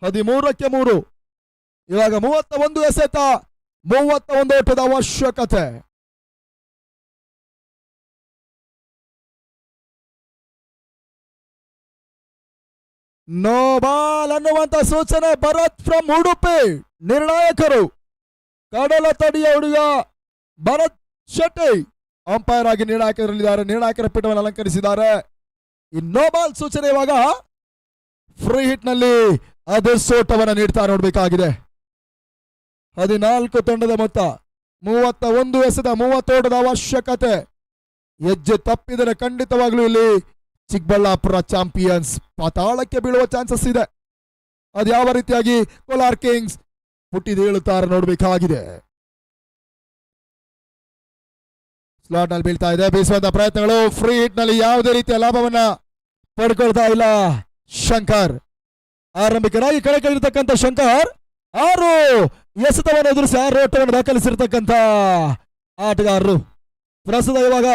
13ಕ್ಕೆ 3. ಇವಾಗ 31 ಎಸೆತ 31 ಓಟದ ಅವಶ್ಯಕತೆ. ನೋ ಬಾಲ್ ಅನ್ನುವಂತ ಸೂಚನೆ ಭರತ್ ಫ್ರಮ್ ಉಡುಪಿ. ನಿರ್ಣಾಯಕರು ಕಡಲ ತಡಿಯ ಹುಡುಗ ಭರತ್ ಶೆಟ್ಟಿ ಅಂಪೈರ್ ಆಗಿ ನಿರ್ಣಾಯಕರಲ್ಲಿದ್ದಾರೆ. ನಿರ್ಣಾಯಕರ ಪೀಠವನ್ನು ಅಲಂಕರಿಸಿದ್ದಾರೆ. ಈ ನೋ ಬಾಲ್ ಸೂಚನೆ ಇವಾಗ ಫ್ರೀ ಹಿಟ್ ನಲ್ಲಿ ಅದರ್ಸೋಟವನ್ನು ನೀಡ್ತಾ ನೋಡಬೇಕಾಗಿದೆ. 14 ತಂಡದ ಮೊತ್ತ 31 ಎಸೆತ 30 ಓಟದ ಅವಶ್ಯಕತೆ. ಹೆಜ್ಜೆ ತಪ್ಪಿದರೆ ಖಂಡಿತವಾಗ್ಲೂ ಇಲ್ಲಿ ಚಿಕ್ಕಬಳ್ಳಾಪುರ ಚಾಂಪಿಯನ್ಸ್ ಪಾತಾಳಕ್ಕೆ ಬೀಳುವ ಚಾನ್ಸಸ್ ಇದೆ. ಅದು ಯಾವ ರೀತಿಯಾಗಿ ಕೋಲಾರ್ ಕಿಂಗ್ಸ್ ಪುಟ್ಟಿದೇಳುತ್ತಾರೆ ನೋಡಬೇಕಾಗಿದೆ. ಸ್ಲಾಟ್ ನಲ್ಲಿ ಬೀಳ್ತಾ ಇದೆ. ಬೀಸುವಂತ ಪ್ರಯತ್ನಗಳು ಫ್ರೀ ಹಿಟ್ ನಲ್ಲಿ ಯಾವುದೇ ರೀತಿಯ ಲಾಭವನ್ನ ಪಡ್ಕೊಳ್ತಾ ಇಲ್ಲ ಶಂಕರ್. ಆರಂಭಿಕರಾಗಿ ಕಳೆಕಳಿರ್ತಕ್ಕಂಥ ಶಂಕರ್ 6 ಎಸೆತವನ್ನು ಎದುರಿಸಿ 6 ಓಟವನ್ನು ದಾಖಲಿಸಿರ್ತಕ್ಕಂಥ ಆಟಗಾರರು. ಪ್ರಸ್ತುತ ಇವಾಗ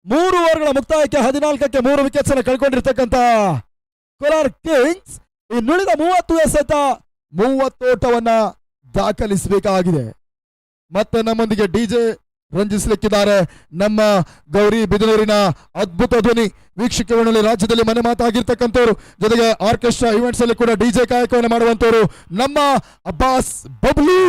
3 ಓವರ್ಗಳ ಮುಕ್ತಾಯಕ್ಕೆ 14ಕ್ಕೆ 3 ವಿಕೆಟ್ಸ್ ಅನ್ನು ಕಳ್ಕೊಂಡಿರ್ತಕ್ಕಂಥ ಕೋಲಾರ್ ಕಿಂಗ್ಸ್ ಇನ್ನುಳಿದ 30 ಎಸೆತ 30 ಓಟವನ್ನ ದಾಖಲಿಸಬೇಕಾಗಿದೆ. ಮತ್ತೆ ನಮ್ಮೊಂದಿಗೆ ಡಿಜೆ ರಂಜಿಸಲಿಕ್ಕಿದ್ದಾರೆ ನಮ್ಮ ಗೌರಿ ಬಿದನೂರಿನ ಅದ್ಭುತ ಧ್ವನಿ ವೀಕ್ಷಕರಲ್ಲಿ ರಾಜ್ಯದಲ್ಲಿ ಮನೆ ಮಾತಾಗಿರ್ತಕ್ಕಂಥವ್ರು, ಜೊತೆಗೆ ಆರ್ಕೆಸ್ಟ್ರಾ ಇವೆಂಟ್ಸ್ ಅಲ್ಲಿ ಕೂಡ ಡಿಜೆ ಕಾಯಕವನ್ನು ಮಾಡುವಂತವರು ನಮ್ಮ ಅಬ್ಬಾಸ್ ಬಬ್ಲು.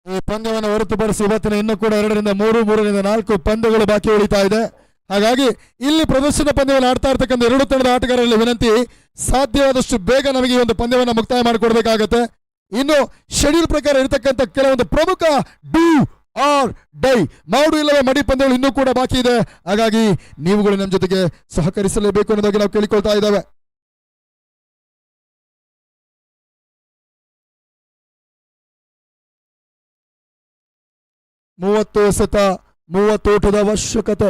ಈ ಪಂದ್ಯವನ್ನು ಹೊರತುಪಡಿಸಿ ಇವತ್ತಿನ ಇನ್ನೂ ಕೂಡ 2ರಿಂದ 3, 3ರಿಂದ 4 ಪಂದ್ಯಗಳು ಬಾಕಿ ಉಳಿತಾ ಇದೆ. ಹಾಗಾಗಿ ಇಲ್ಲಿ ಪ್ರದರ್ಶನ ಪಂದ್ಯವನ್ನು ಆಡ್ತಾ ಇರ್ತಕ್ಕಂಥ 2 ತಂಡದ ಆಟಗಾರರಲ್ಲಿ ವಿನಂತಿ, ಸಾಧ್ಯವಾದಷ್ಟು ಬೇಗ ನಮಗೆ ಈ ಒಂದು ಪಂದ್ಯವನ್ನು ಮುಕ್ತಾಯ ಮಾಡಿಕೊಡ್ಬೇಕಾಗತ್ತೆ. ಇನ್ನು ಶೆಡ್ಯೂಲ್ ಪ್ರಕಾರ ಇರತಕ್ಕಂಥ ಕೆಲವೊಂದು ಪ್ರಮುಖ ಡೂ ಆರ್ ಡೈ ಮಾಡು ಇಲ್ಲವೇ ಮಡಿ ಪಂದ್ಯಗಳು ಇನ್ನೂ ಕೂಡ ಬಾಕಿ ಇದೆ. ಹಾಗಾಗಿ ನೀವುಗಳು ನಮ್ಮ ಜೊತೆಗೆ ಸಹಕರಿಸಲೇಬೇಕು ಅನ್ನೋದಾಗಿ ನಾವು ಕೇಳಿಕೊಳ್ತಾ ಇದ್ದೇವೆ. ಮೂವತ್ತು ಎಸೆತ 30 ಓಟದ ಅವಶ್ಯಕತೆ.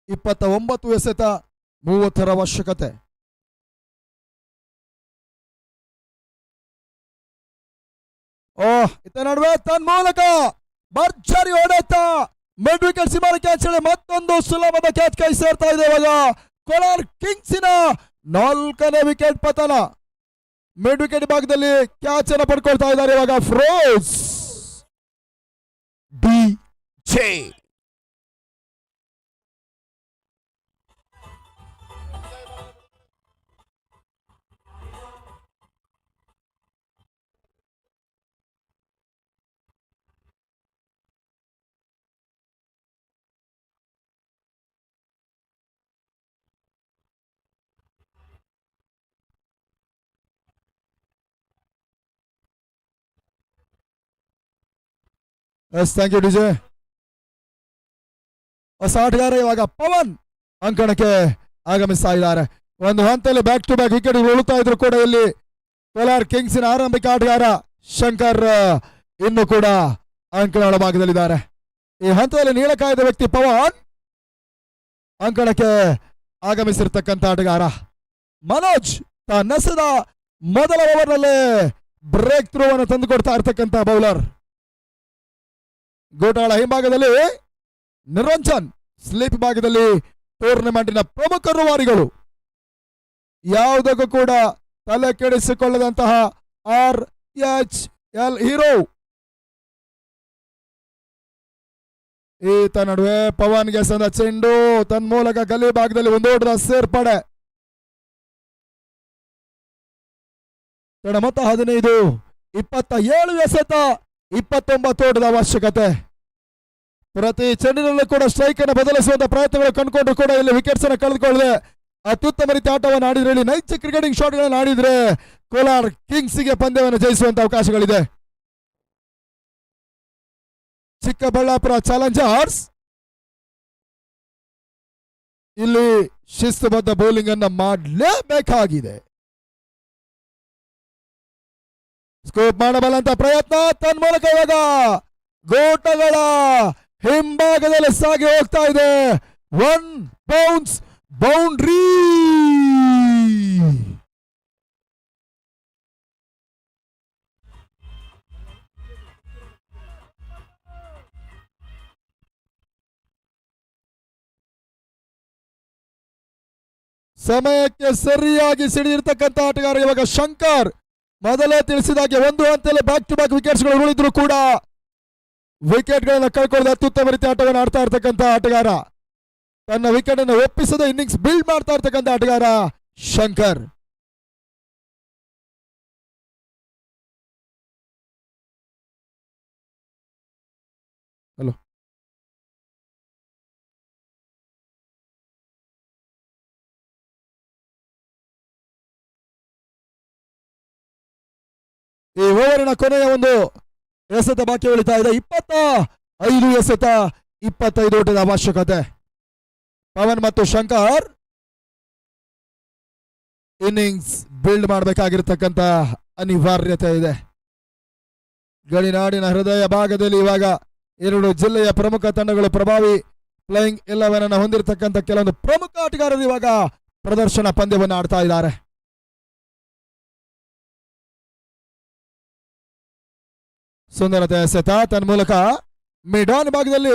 ಇಪ್ಪತ್ತ 9 ಎಸೆತ 30 ಅವಶ್ಯಕತೆ. ಇತ್ತ ನಡುವೆ ತನ್ಮೂಲಕ ಭರ್ಜರಿ ಹೊಡೆತ ಮಿಡ್ ವಿಕೆಟ್ ಸೀಮಾರ ಕ್ಯಾಚ್ ಹೇಳಿ ಮತ್ತೊಂದು ಸುಲಭದ ಕ್ಯಾಚ್ ಕೈ ಸೇರ್ತಾ ಇದೆ. ಇವಾಗ ಕೋಲಾರ್ ಕಿಂಗ್ಸಿನ 4ನೇ ವಿಕೆಟ್ ಪತನ. ಮಿಡ್ ವಿಕೆಟ್ ಭಾಗದಲ್ಲಿ ಕ್ಯಾಚ್ ಅನ್ನು ಪಡ್ಕೊಳ್ತಾ ಇದ್ದಾರೆ ಇವಾಗ Firoz DJ. Yes thank you DJ. ಹೊಸ ಆಟಗಾರ ಇವಾಗ ಪವನ್ ಅಂಕಣಕ್ಕೆ ಆಗಮಿಸ್ತಾ ಇದ್ದಾರೆ. ಒಂದು ಹಂತದಲ್ಲಿ ಬ್ಯಾಕ್ ಟು ಬ್ಯಾಕ್ ವಿಕೆಟ್ ಉಳುತ್ತಾ ಇದ್ರು ಕೂಡ ಇಲ್ಲಿ ಕೋಲಾರ್ ಕಿಂಗ್ಸಿನ ಆರಂಭಿಕ ಆಟಗಾರ ಶಂಕರ್ ಇನ್ನು ಕೂಡ ಅಂಕಣ ಭಾಗದಲ್ಲಿದ್ದಾರೆ. ಈ ಹಂತದಲ್ಲಿ ನೀಳಕಾಯದ ವ್ಯಕ್ತಿ ಪವನ್ ಅಂಕಣಕ್ಕೆ ಆಗಮಿಸಿರ್ತಕ್ಕಂಥ ಆಟಗಾರ ಮನೋಜ್ ತನ್ನಸದ ಮೊದಲ ಓವರ್ನಲ್ಲೇ ಬ್ರೇಕ್ ಥ್ರೂ ಅನ್ನು ತಂದುಕೊಡ್ತಾ ಇರ್ತಕ್ಕಂಥ ಬೌಲರ್. ಗೋಟಾಳ ಹಿಂಭಾಗದಲ್ಲಿ ನಿರಂಜನ್, ಸ್ಲೀಪ್ ಭಾಗದಲ್ಲಿ ಟೂರ್ನಮೆಂಟಿನ ಪ್ರಮುಖ ರೂವಾರಿಗಳು. ಯಾವುದಕ್ಕೂ ಕೂಡ ತಲೆ ಕೆಡಿಸಿಕೊಳ್ಳದಂತಹ RHL ಹೀರೋ. ಈತ ನಡುವೆ ಪವನ್ಗೆ ಸಂದ ಚೆಂಡು ತನ್ಮೂಲಕ ಗಲಿ ಭಾಗದಲ್ಲಿ ಒಂದೋಟದ ಸೇರ್ಪಡೆ. ಮೊತ್ತ 15, 27 ಎಸೆತ, 29 ಓಟದ ಅವಶ್ಯಕತೆ. ಪ್ರತಿ ಚೆಂಡಿನಲ್ಲೂ ಕೂಡ ಸ್ಟ್ರೈಕ್ ಅನ್ನು ಬದಲಿಸುವಂತ ಪ್ರಯತ್ನಗಳು ಕಂಡುಕೊಂಡು ಕೂಡ ಇಲ್ಲಿ ವಿಕೆಟ್ಸ್ ಅನ್ನು ಕಳೆದುಕೊಳ್ಳದೆ ಅತ್ಯುತ್ತಮ ರೀತಿ ಆಟವನ್ನು ಆಡಿದ್ರೆ, ಇಲ್ಲಿ ನೈಜ ಕ್ರಿಕೆಟಿಂಗ್ ಶಾಟ್ಗಳನ್ನು ಆಡಿದ್ರೆ ಕೋಲಾರ್ ಕಿಂಗ್ಸ್ಗೆ ಪಂದ್ಯವನ್ನು ಜಯಿಸುವಂತ ಅವಕಾಶಗಳಿದೆ. ಚಿಕ್ಕಬಳ್ಳಾಪುರ ಚಾಲೆಂಜರ್ಸ್ ಇಲ್ಲಿ ಶಿಸ್ತುಬದ್ಧ ಬೌಲಿಂಗ್ ಅನ್ನು ಮಾಡಲೇಬೇಕಾಗಿದೆ. ಸ್ಕೋಪ್ ಮಾಡಬಲ್ಲಂತ ಪ್ರಯತ್ನ ತನ್ಮೂಲಕ ಇವಾಗ ಗೋಟಗಳ ಹಿಂಭಾಗದಲ್ಲಿ ಸಾಗಿ ಹೋಗ್ತಾ ಇದೆ. 1 ಬೌನ್ಸ್ ಬೌಂಡ್ರಿ. ಸಮಯಕ್ಕೆ ಸರಿಯಾಗಿ ಸಿಡಿದಿರ್ತಕ್ಕಂಥ ಆಟಗಾರ ಇವಾಗ ಶಂಕರ್. ಮೊದಲೇ ತಿಳಿಸಿದಾಗೆ ಒಂದು ಹಂತದಲ್ಲಿ ಬ್ಯಾಕ್ ಟು ಬ್ಯಾಕ್ ವಿಕೆಟ್ಸ್ಗಳು ಉಳಿದ್ರು ಕೂಡ ವಿಕೆಟ್ ಗಳನ್ನ ಕಳ್ಕೊಳ್ಳದೆ ಅತ್ಯುತ್ತಮ ರೀತಿ ಆಟವನ್ನು ಆಡ್ತಾ ಇರ್ತಕ್ಕಂಥ ಆಟಗಾರ, ತನ್ನ ವಿಕೆಟ್ ಅನ್ನು ಒಪ್ಪಿಸದೆ ಇನ್ನಿಂಗ್ಸ್ ಬಿಲ್ಡ್ ಮಾಡ್ತಾ ಇರ್ತಕ್ಕಂಥ ಆಟಗಾರ ಶಂಕರ್. ಹಲೋ, ಈ ಓವರಿನ ಕೊನೆಯ ಒಂದು ಎಸೆತ ಬಾಕಿ ಉಳಿತಾ ಇದೆ. 25 ಎಸೆತ, 25 ಓಟದ ಅವಶ್ಯಕತೆ. ಪವನ್ ಮತ್ತು ಶಂಕರ್ ಇನ್ನಿಂಗ್ಸ್ ಬಿಲ್ಡ್ ಮಾಡಬೇಕಾಗಿರ್ತಕ್ಕಂಥ ಅನಿವಾರ್ಯತೆ ಇದೆ. ಗಡಿನಾಡಿನ ಹೃದಯ ಭಾಗದಲ್ಲಿ ಇವಾಗ 2 ಜಿಲ್ಲೆಯ ಪ್ರಮುಖ ತಂಡಗಳು ಪ್ರಭಾವಿ ಪ್ಲೇಯಿಂಗ್ 11 ಅನ್ನು ಹೊಂದಿರತಕ್ಕಂಥ ಕೆಲವೊಂದು ಪ್ರಮುಖ ಆಟಗಾರರು ಇವಾಗ ಪ್ರದರ್ಶನ ಪಂದ್ಯವನ್ನು ಆಡ್ತಾ ಇದ್ದಾರೆ. ಸುಂದರತೆ ಎಸೆತ ತನ್ಮೂಲಕ ಮಿಡಾನ್ ಭಾಗದಲ್ಲಿ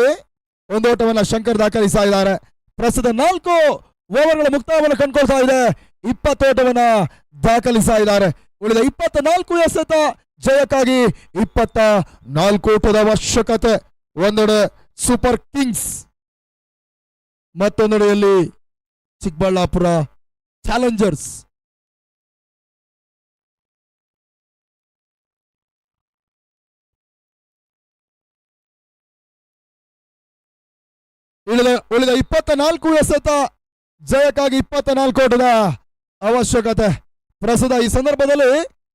ಒಂದು ಓಟವನ್ನು ಶಂಕರ್ ದಾಖಲಿಸ್ತಾ ಇದ್ದಾರೆ. ಪ್ರಸ್ತುತ 4 ಓವರ್ಗಳ ಮುಕ್ತಾಯವನ್ನು ಕಂಡುಕೊಳ್ತಾ ಇದೆ. 20 ಓಟವನ್ನು ದಾಖಲಿಸ್ತಾ ಇದ್ದಾರೆ. ಉಳಿದ 24 ಎಸೆತ ಜಯಕ್ಕಾಗಿ 24 ಓಟದ ಅವಶ್ಯಕತೆ. ಒಂದೆಡೆ ಸೂಪರ್ ಕಿಂಗ್ಸ್, ಮತ್ತೊಂದೆಡೆಯಲ್ಲಿ ಚಿಕ್ಕಬಳ್ಳಾಪುರ ಚಾಲೆಂಜರ್ಸ್. ಉಳಿದ 24 ಎಸೆತ ಜಯಕ್ಕಾಗಿ 24 ಓಟದ ಅವಶ್ಯಕತೆ. ಪ್ರಸ್ತುತ ಈ ಸಂದರ್ಭದಲ್ಲಿ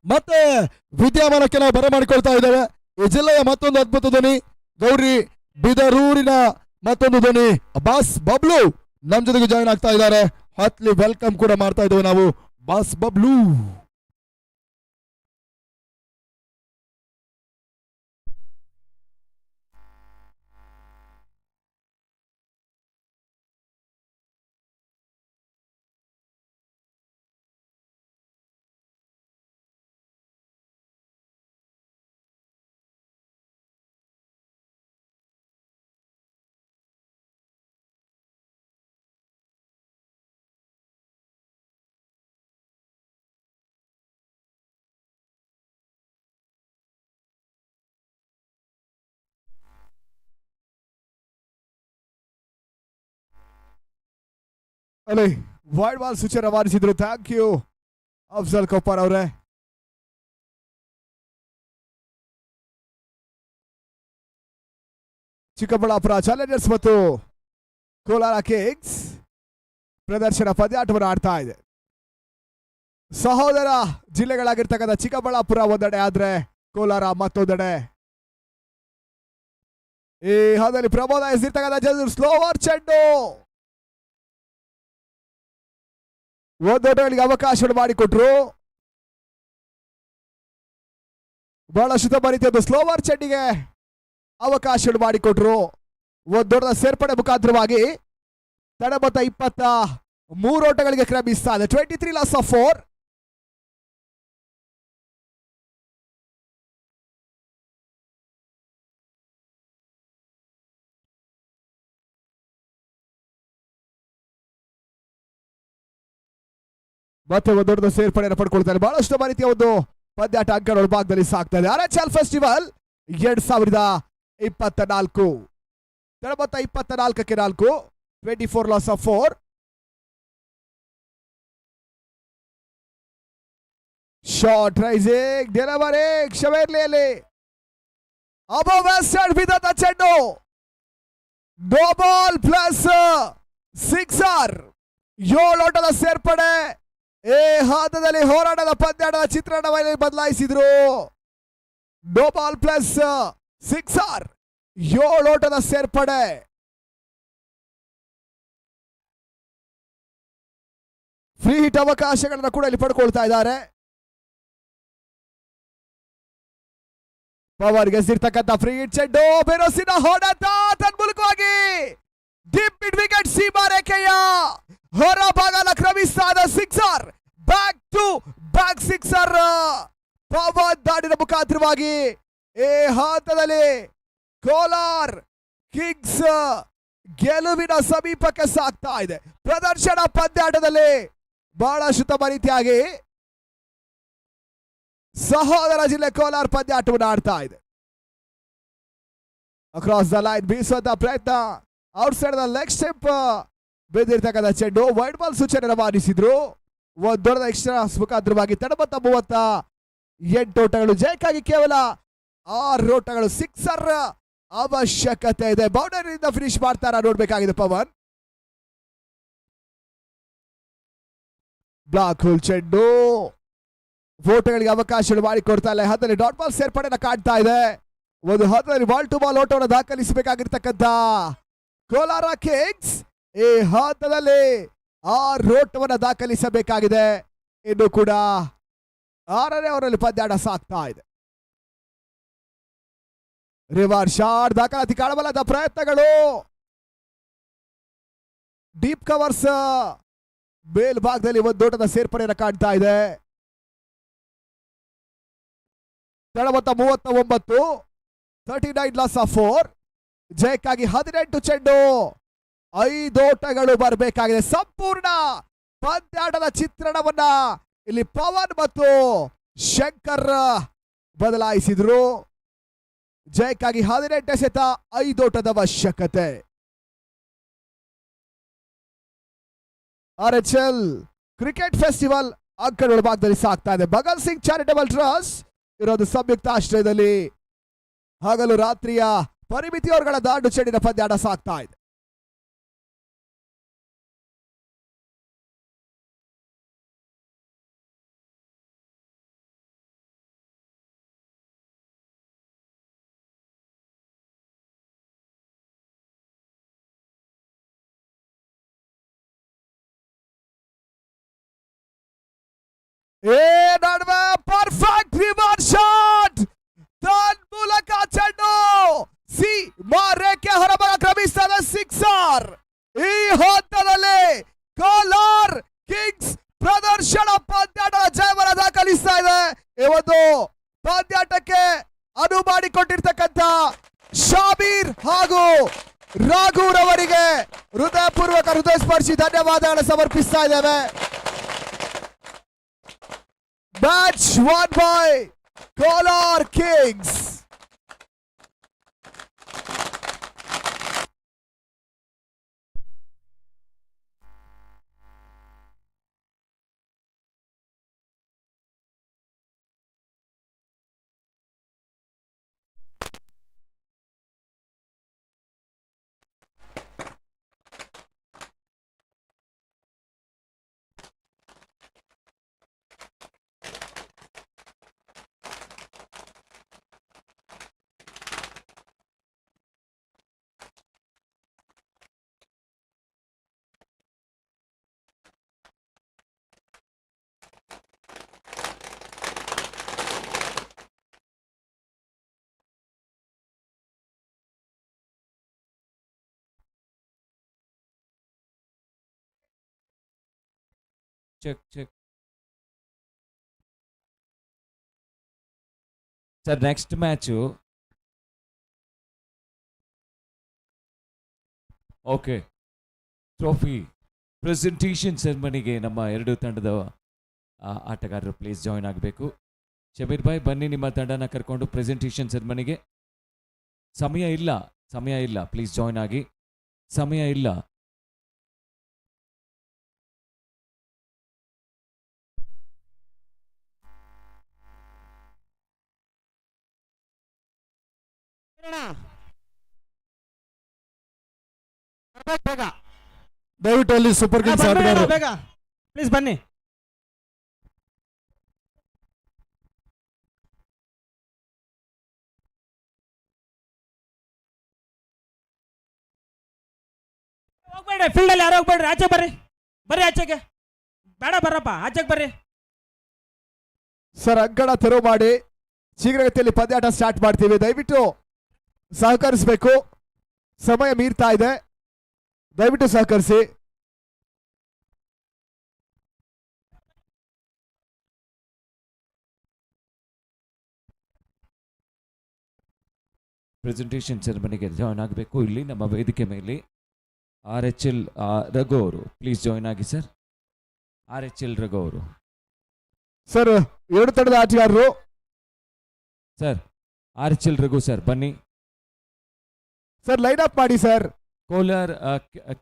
ಮತ್ತೆ ವಿದ್ಯಮಾನಕ್ಕೆ ನಾವು ಬರಮಾಡಿಕೊಳ್ತಾ ಇದ್ದೇವೆ. ಈ ಜಿಲ್ಲೆಯ ಮತ್ತೊಂದು ಅದ್ಭುತ ಧ್ವನಿ, ಗೌರಿ ಬಿದರೂರಿನ ಮತ್ತೊಂದು ಧ್ವನಿ ಬಾಸ್ ಬಬ್ಲು ನಮ್ ಜೊತೆಗೆ ಜಾಯಿನ್ ಆಗ್ತಾ ಇದ್ದಾರೆ. ಹಾರ್ಟ್ಲಿ ವೆಲ್ಕಮ್ ಕೂಡ ಮಾಡ್ತಾ ಇದ್ದೇವೆ ನಾವು ಬಾಸ್ ಬಬ್ಲು. ಅಲ್ಲಿ ವೈಡ್ ಬಾಲ್ ಸೂಚನೆ ರವಾನಿಸಿದ್ರು. ಥ್ಯಾಂಕ್ ಯು ಅಫ್ಜಲ್ ಕೊಪ್ಪರ್ ಅವರೇ. ಚಿಕ್ಕಬಳ್ಳಾಪುರ ಚಾಲೆಂಜರ್ಸ್ ಮತ್ತು ಕೋಲಾರ ಕಿಂಗ್ಸ್ ಪ್ರದರ್ಶನ ಪಂದ್ಯಾಟವನ್ನು ಆಡ್ತಾ ಇದೆ. ಸಹೋದರ ಜಿಲ್ಲೆಗಳಾಗಿರ್ತಕ್ಕಂಥ ಚಿಕ್ಕಬಳ್ಳಾಪುರ ಒಂದೆಡೆ ಆದ್ರೆ ಕೋಲಾರ ಮತ್ತೊಂದೆಡೆ. ಈ ಹಂತದಲ್ಲಿ ಪ್ರಮೋದ ಎಸೆದಿರ್ತಕ್ಕಂಥ ಸ್ಲೋವರ್ ಚೆಂಡು ಒಂದೊಂದಗಳಿಗೆ ಅವಕಾಶ ಮಾಡಿಕೊಟ್ರು. ಬಹಳಷ್ಟು ರೀತಿಯ ಸ್ಲೋವರ್ ಚೆಂಡಿಗೆ ಅವಕಾಶ ಮಾಡಿಕೊಟ್ರು. ಒಂದು ದೊಡ್ಡ ಸೇರ್ಪಡೆ ಮುಖಾಂತರವಾಗಿ ತಡಬತ್ತ 23 ಓಟಗಳಿಗೆ ಕ್ರಮಿಸ್ತಾ ಇದೆ. 23 ಲಾಸ್ ಆಫ್ 4. ಮತ್ತೆ ಒಂದು ದೊಡ್ಡ ಸೇರ್ಪಡೆಯನ್ನು ಪಡ್ಕೊಳ್ತಾರೆ. ಬಹಳಷ್ಟು ರೀತಿಯ ಒಂದು ಪಂದ್ಯಾಟ ಅಂಕಗಳ ಭಾಗದಲ್ಲಿ ಸಾಕ್ತಾ ಇದೆ. RHL ಫೆಸ್ಟಿವಲ್ 2024 ತಡಬತ್ತ 24ಕ್ಕೆ 4. 24 loss of 4. Short rising delivery ಕ್ಷವೇರ್ಲಿಯಲ್ಲಿ ಅಬೌವ್ ವೆಸ್ಟರ್ನ್ ಬಿದ್ದಂತ ಚೆಂಡು ನೋ ಬಾಲ್ ಪ್ಲಸ್ ಸಿಕ್ಸರ್. 7 ಓಟದ ಸೇರ್ಪಡೆ ಈ ಹಂತದಲ್ಲಿ ಹೋರಾಟದ ಪಂದ್ಯಾಟದ ಚಿತ್ರಣವನ್ನು ಬದಲಾಯಿಸಿದ್ರು. No ball plus sixer. 7 ಓಟದ ಸೇರ್ಪಡೆ. ಫ್ರೀ ಹಿಟ್ ಅವಕಾಶಗಳನ್ನು ಕೂಡ ಇಲ್ಲಿ ಪಡ್ಕೊಳ್ತಾ ಇದ್ದಾರೆ. ಪವರ್ ಗೆದ್ದಿರ್ತಕ್ಕಂಥ ಫ್ರೀ ಹಿಟ್ ಚೆಂಡು ಬೆರೋಸಿನ ಹೊಡೆತ ತನ್ಮೂಲಕವಾಗಿ ಡೀಪ್ ಮಿಡ್ ವಿಕೆಟ್ ಸೀಮಾ ರೇಖೆಯ ಹೊರ ಭಾಗದ ಕ್ರಮಿಸ್ತಾ ಇದ್ದ sixer. Back to back sixer. Power ದಾಡಿನ ಮುಖಾಂತರವಾಗಿ ಈ ಹಂತದಲ್ಲಿ ಕೋಲಾರ್ ಕಿಂಗ್ಸ್ ಗೆಲುವಿನ ಸಮೀಪಕ್ಕೆ ಸಾಗ್ತಾ ಇದೆ. ಪ್ರದರ್ಶನ ಪಂದ್ಯಾಟದಲ್ಲಿ ಬಹಳಷ್ಟು ತಮ್ಮ ರೀತಿಯಾಗಿ ಸಹೋದರ ಜಿಲ್ಲೆ ಕೋಲಾರ ಪಂದ್ಯಾಟವನ್ನು ಆಡ್ತಾ ಇದೆ. ಅಕ್ರಾಸ್ ದ ಲೈನ್ ಬೀಸುವಂತ ಪ್ರಯತ್ನ. ಔಟ್ಸೈಡ್ ದ ಲೆಗ್ ಸ್ಟೆಪ್ ಬಿದ್ದಿರ್ತಕ್ಕಂಥ ಚೆಂಡು ವೈಡ್ ಬಾಲ್ ಸೂಚನೆ ರವಾನಿಸಿದ್ರು. ಒಂದು ದೊಡ್ಡ ಎಕ್ಸ್ಟ್ರಾ ಮುಖಾಂತರವಾಗಿ ತಡಬತ್ತ 38 ಓಟಗಳು ಜಯಕ್ಕಾಗಿ ಕೇವಲ 6 ಓಟಗಳು. ಸಿಕ್ಸರ್ ಅವಶ್ಯಕತೆ ಇದೆ. ಬೌಂಡರಿಯಿಂದ ಫಿನಿಶ್ ಮಾಡ್ತಾರ ನೋಡ್ಬೇಕಾಗಿದೆ ಪವನ್. ಬ್ಲಾಕ್ ಹೋಲ್ ಚೆಂಡು ಓಟಗಳಿಗೆ ಅವಕಾಶ ಮಾಡಿಕೊಡ್ತಾ ಇಲ್ಲ. ಹತ್ತಲ್ಲಿ ಡಾಟ್ ಬಾಲ್ ಸೇರ್ಪಡೆನ ಕಾಡ್ತಾ ಇದೆ. ಒಂದು ಹತ್ತಲ್ಲಿ ಬಾಲ್ ಟು ಬಾಲ್ ಓಟವನ್ನು ದಾಖಲಿಸಬೇಕಾಗಿರ್ತಕ್ಕಂಥ ಕೋಲಾರ ಕಿಂಗ್ಸ್ ಈ ಹಂತದಲ್ಲಿ 6 ಓಟವನ್ನು ದಾಖಲಿಸಬೇಕಾಗಿದೆ. ಇನ್ನು ಕೂಡ 6ನೇ ಓವರಲ್ಲಿ ಪಂದ್ಯಾಟ ಸಾಗ್ತಾ ಇದೆ. ರಿವರ್ಸ್ ಶಾಟ್ ದಾಖಲಾತಿ ಕಾಣಬಲ್ಲದ ಪ್ರಯತ್ನಗಳು. ಡೀಪ್ ಕವರ್ಸ್ ಮೇಲ್ಭಾಗದಲ್ಲಿ ಒಂದು ಓಟದ ಸೇರ್ಪಡೆಯನ್ನು ಕಾಣ್ತಾ ಇದೆ. ತಡಬತ್ತ 39. 39 ಲಾಸ್ ಆಫ್ 4. ಜಯಕ್ಕಾಗಿ 18 ಚೆಂಡು 5 ಓಟಗಳು ಬರಬೇಕಾಗಿದೆ. ಸಂಪೂರ್ಣ ಪಂದ್ಯಾಟದ ಚಿತ್ರಣವನ್ನ ಇಲ್ಲಿ ಪವನ್ ಮತ್ತು ಶಂಕರ್ ಬದಲಾಯಿಸಿದ್ರು. ಜಯಕ್ಕಾಗಿ 18 ಎಸೆತ 5 ಓಟದ ಅವಶ್ಯಕತೆ. RHL ಕ್ರಿಕೆಟ್ ಫೆಸ್ಟಿವಲ್ ಅಂಕಗಳ ಭಾಗದಲ್ಲಿ ಸಾಗ್ತಾ ಇದೆ. ಭಗತ್ ಸಿಂಗ್ ಚಾರಿಟಬಲ್ ಟ್ರಸ್ಟ್ ಇರೋದು ಸಂಯುಕ್ತ ಆಶ್ರಯದಲ್ಲಿ ಹಗಲು ರಾತ್ರಿಯ ಪರಿಮಿತಿಯವರುಗಳ ದಾಂಡು ಚೆಂಡಿನ ಪಂದ್ಯಾಟ ಸಾಗ್ತಾ ಇದೆ. ನಡುವೆ ಪರ್ಫೆಕ್ಟ್ ರಿವರ್ಸ್ ಶಾಟ್ ತನ್ಮೂಲಕ ಚೆಂಡು ಸೀಮಾ ರೇಖೆ ಹೊರಭಾಗ ಕ್ರಮಿಸ್ತಾನೆ. ಸಿಕ್ಸರ್. ಈ ಹಂತದಲ್ಲಿ ಕೋಲಾರ್ ಕಿಂಗ್ಸ್ ಪ್ರದರ್ಶನ ಪಂದ್ಯಾಟದ ಜಯವನ್ನ ದಾಖಲಿಸ್ತಾ ಇದೆ. ಈ ಒಂದು ಪಂದ್ಯಾಟಕ್ಕೆ ಅನುವು ಮಾಡಿಕೊಟ್ಟಿರ್ತಕ್ಕಂಥ ಶಾಬೀರ್ ಹಾಗೂ ರಾಘುರವರಿಗೆ ಹೃದಯಪೂರ್ವಕ ಹೃದಯ ಸ್ಪರ್ಶಿ ಧನ್ಯವಾದಗಳನ್ನು ಸಮರ್ಪಿಸ್ತಾ ಇದ್ದೇವೆ. Match won by Kolar Kings. Check sir. Next match okay trophy presentation ಸೆರೆಮನಿಗೆ ನಮ್ಮ ಎರಡು ತಂಡದ ಆಟಗಾರರು ಪ್ಲೀಸ್ ಜಾಯ್ನ್ ಆಗಬೇಕು. ಶಬೀರ್ ಭಾಯ್ ಬನ್ನಿ, ನಿಮ್ಮ ತಂಡನ ಕರ್ಕೊಂಡು ಪ್ರೆಸೆಂಟೇಷನ್ ಸೆರೆಮನಿಗೆ. ಸಮಯ ಇಲ್ಲ, ಪ್ಲೀಸ್ ಜಾಯ್ನ್ ಆಗಿ, ಸಮಯ ಇಲ್ಲ. ದಯವಿಟ್ಟು ಅಲ್ಲಿ ಸೂಪರ್ ಕಿಂಗ್ಸ್ ಆಟಗಾರರು ಬೇಗ ಪ್ಲೀಸ್ ಬನ್ನಿ. ಹೋಗ್ಬೇಡಿ, ಫೀಲ್ಡ್ ಅಲ್ಲಿ ಯಾರು ಹೋಗ್ಬೇಡ್ರಿ, ಆಚೆ ಬರ್ರಿ ಆಚೆಗೆ. ಬೇಡ ಬರ್ರಪ್ಪ, ಆಚೆಗೆ ಬರ್ರಿ. ಸರ್ ಅಂಕಣ ತೆರವು ಮಾಡಿ ಶೀಘ್ರಗತಿಯಲ್ಲಿ ಪಂದ್ಯಾಟ ಸ್ಟಾರ್ಟ್ ಮಾಡ್ತೀವಿ. ದಯವಿಟ್ಟು ಸಹಕರಿಸಬೇಕು, ಸಮಯ ಮೀರ್ತಾ ಇದೆ, ದಯವಿಟ್ಟು ಸಹಕರಿಸಿ. ಪ್ರೆಸೆಂಟೇಷನ್ ಸೆರೆಮನಿಗೆ ಜಾಯ್ನ್ ಆಗಬೇಕು. ಇಲ್ಲಿ ನಮ್ಮ ವೇದಿಕೆ ಮೇಲೆ RHL ರಘು ಅವರು ಪ್ಲೀಸ್ ಜಾಯ್ನ್ ಆಗಿ ಸರ್. RHL ರಘು ಅವರು ಸರ್ ಎರಡು ತಂಡದ ಆಟಗಾರರು ಸರ್. RHL ರಘು ಸರ್ ಬನ್ನಿ ಸರ್, ಲೈನ್ ಅಪ್ ಮಾಡಿ sir. Kolar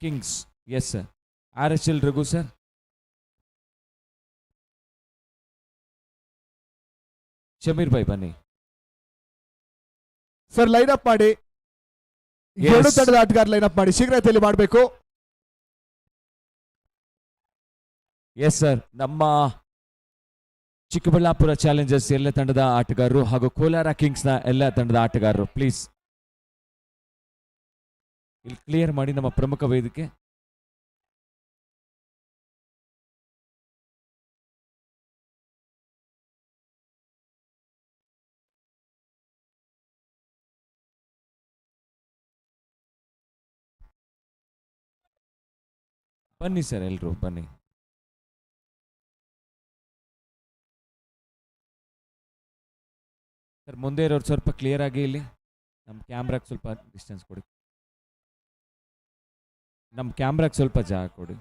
Kings, S sir. RHL Raghu sir. Shameer Bhai ಬನ್ನಿ ಸರ್, ಲೈನ್ ಅಪ್ ಮಾಡಿ. ಎರಡು ತಂಡದ ಆಟಗಾರ ಲೈನ್ ಅಪ್ ಮಾಡಿ, ಶೀಘ್ರತೆಯಲ್ಲಿ ಮಾಡಬೇಕು. Yes sir. ನಮ್ಮ ಚಿಕ್ಕಬಳ್ಳಾಪುರ ಚಾಲೆಂಜರ್ಸ್ ಎಲ್ಲ ತಂಡದ ಆಟಗಾರರು ಹಾಗೂ ಕೋಲಾರ ಕಿಂಗ್ಸ್ನ ಎಲ್ಲ ತಂಡದ ಆಟಗಾರರು ಪ್ಲೀಸ್ ಇಲ್ಲಿ ಕ್ಲಿಯರ್ ಮಾಡಿ ನಮ್ಮ ಪ್ರಮುಖ ವೇದಿಕೆ. ಬನ್ನಿ ಸರ್, ಎಲ್ಲರೂ ಬನ್ನಿ. ಸರ್ ಮುಂದೆ ಇರೋರು ಸ್ವಲ್ಪ ಕ್ಲಿಯರ್ ಆಗಿ ಇಲ್ಲಿ ನಮ್ಮ ಕ್ಯಾಮ್ರಾಗೆ ಸ್ವಲ್ಪ ಡಿಸ್ಟೆನ್ಸ್ ಕೊಡಿ, ನಮ್ಮ ಕ್ಯಾಮ್ರಾಗೆ ಸ್ವಲ್ಪ ಜಾಗ ಕೊಡಿ.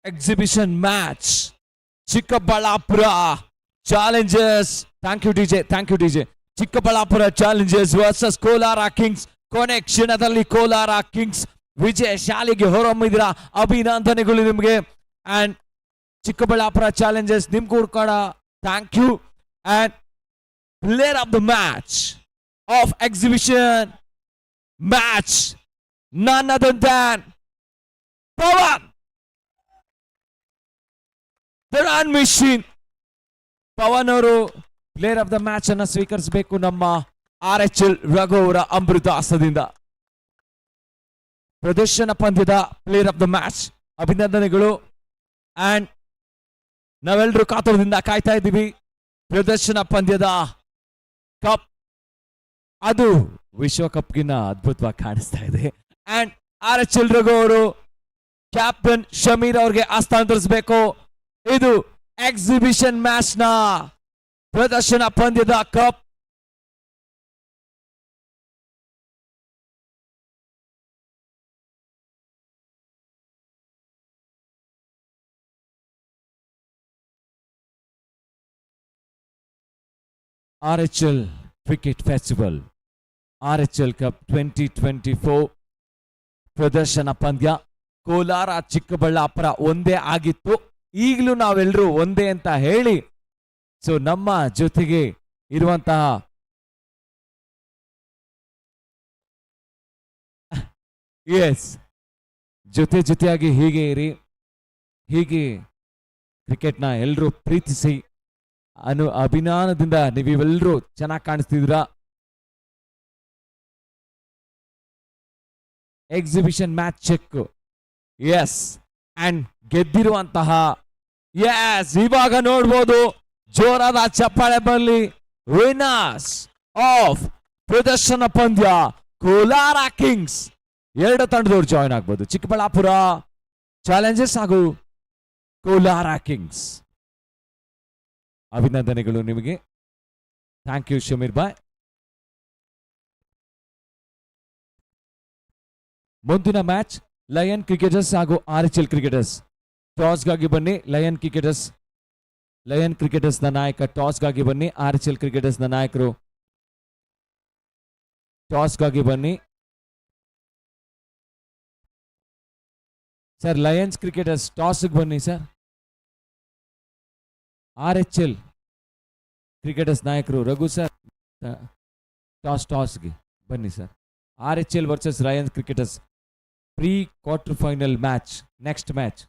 Exhibition match, Chikkaballapura Challengers. Thank you DJ. Chikkaballapura Challengers versus Kolara Kings. ಕೊನೆ ಕ್ಷಣದಲ್ಲಿ ಕೋಲಾರ ಕಿಂಗ್ಸ್ ವಿಜಯ ಶಾಲೆಗೆ ಹೊರಹೊಮ್ಮಿದ್ರ, ಅಭಿನಂದನೆಗಳು ನಿಮಗೆ. ಅಂಡ್ ಚಿಕ್ಕಬಳ್ಳಾಪುರ ಚಾಲೆಂಜರ್ಸ್ ನಿಮ್ಗೂ ಕೂಡ thank you. And player of the match of exhibition match, none other than Pavan the run machine. Pavan ಅವರು player of the match ಅನ್ನ ಸ್ವೀಕರಿಸಬೇಕು ನಮ್ಮ RHL ರಘು ಅವರ ಅಮೃತಾಸದಿಂದ. ಪ್ರದರ್ಶನ ಪಂದ್ಯದ ಪ್ಲೇಯರ್ ಆಫ್ ದ ಮ್ಯಾಚ್ ಅಭಿನಂದನೆಗಳು. ಅಂಡ್ ನಾವೆಲ್ಲರೂ ಕಾತುರದಿಂದ ಕಾಯ್ತಾ ಇದ್ದೀವಿ ಪ್ರದರ್ಶನ ಪಂದ್ಯದ ಕಪ್. ಅದು ವಿಶ್ವಕಪ್ಗಿನ್ನ ಅದ್ಭುತವಾಗಿ ಕಾಣಿಸ್ತಾ ಇದೆ. ಅಂಡ್ RHL ರಘು ಅವರು ಕ್ಯಾಪ್ಟನ್ ಶಮೀರ್ ಅವ್ರಿಗೆ ಹಸ್ತಾಂತರಿಸಬೇಕು. ಇದು ಎಕ್ಸಿಬಿಷನ್ ಮ್ಯಾಚ್ ನ ಪ್ರದರ್ಶನ ಪಂದ್ಯದ cup. RHL Cricket Festival RHL Cup 2024 ಪ್ರದರ್ಶನ ಪಂದ್ಯ. ಕೋಲಾರ ಚಿಕ್ಕಬಳ್ಳಾಪುರ ಒಂದೇ ಆಗಿತ್ತು, ಈಗಲೂ ನಾವೆಲ್ಲರೂ ಒಂದೇ ಅಂತ ಹೇಳಿ ಸೊ ನಮ್ಮ ಜೊತೆಗೆ ಇರುವಂತಹ ಎಸ್ ಜೊತೆಯಾಗಿ ಹೀಗೆ ಇರಿ, ಹೀಗೆ ಕ್ರಿಕೆಟ್ನ ಎಲ್ಲರೂ ಪ್ರೀತಿಸಿ ಅಭಿಮಾನದಿಂದ ನೀವೆಲ್ಲರೂ ಚೆನ್ನಾಗಿ ಕಾಣಿಸ್ತಿದ್ದೀರಾ. Exhibition match check. Yes, and ಗೆದ್ದಿರುವಂತಹ ಎಸ್ ಇವಾಗ ನೋಡ್ಬೋದು, ಜೋರಾದ ಚಪ್ಪಾಳೆ ಬರಲಿ. ವಿನ್ನರ್ಸ್ ಆಫ್ ಪ್ರದರ್ಶನ ಪಂದ್ಯ ಕೋಲಾರ ಕಿಂಗ್ಸ್. ಎರಡು ತಂಡದವ್ರು ಜಾಯ್ನ್ ಆಗ್ಬೋದು, ಚಿಕ್ಕಬಳ್ಳಾಪುರ ಚಾಲೆಂಜರ್ಸ್ ಹಾಗೂ ಕೋಲಾರ ಕಿಂಗ್ಸ್. ಅಭಿನಂದನೆಗಳು ನಿಮಗೆ. ಥ್ಯಾಂಕ್ ಯು ಶಮೀರ್ ಬಾಯ್. ಮುಂದಿನ ಮ್ಯಾಚ್ ಲಯನ್ ಕ್ರಿಕೆಟರ್ಸ್ ಹಾಗೂ RHL ಕ್ರಿಕೆಟರ್ಸ್. ಟಾಸ್ಗಾಗಿ ಬನ್ನಿ ಲಯನ್ ಕ್ರಿಕೆಟರ್ಸ್ ನ ನಾಯಕ ಟಾಸ್ಗಾಗಿ ಬನ್ನಿ. RHL ಕ್ರಿಕೆಟರ್ಸ್ ನ ನಾಯಕರು ಟಾಸ್ಗಾಗಿ ಬನ್ನಿ. ಸರ್ ಲಯನ್ಸ್ ಕ್ರಿಕೆಟರ್ಸ್ ಟಾಸ್ಗೆ ಬನ್ನಿ ಸರ್. RHL ಕ್ರಿಕೆಟರ್ಸ್ ನಾಯಕರು ರಘು ಸರ್ ಟಾಸ್ಗೆ ಬನ್ನಿ sir. RHL versus lions cricketers pre quarter final match. Next match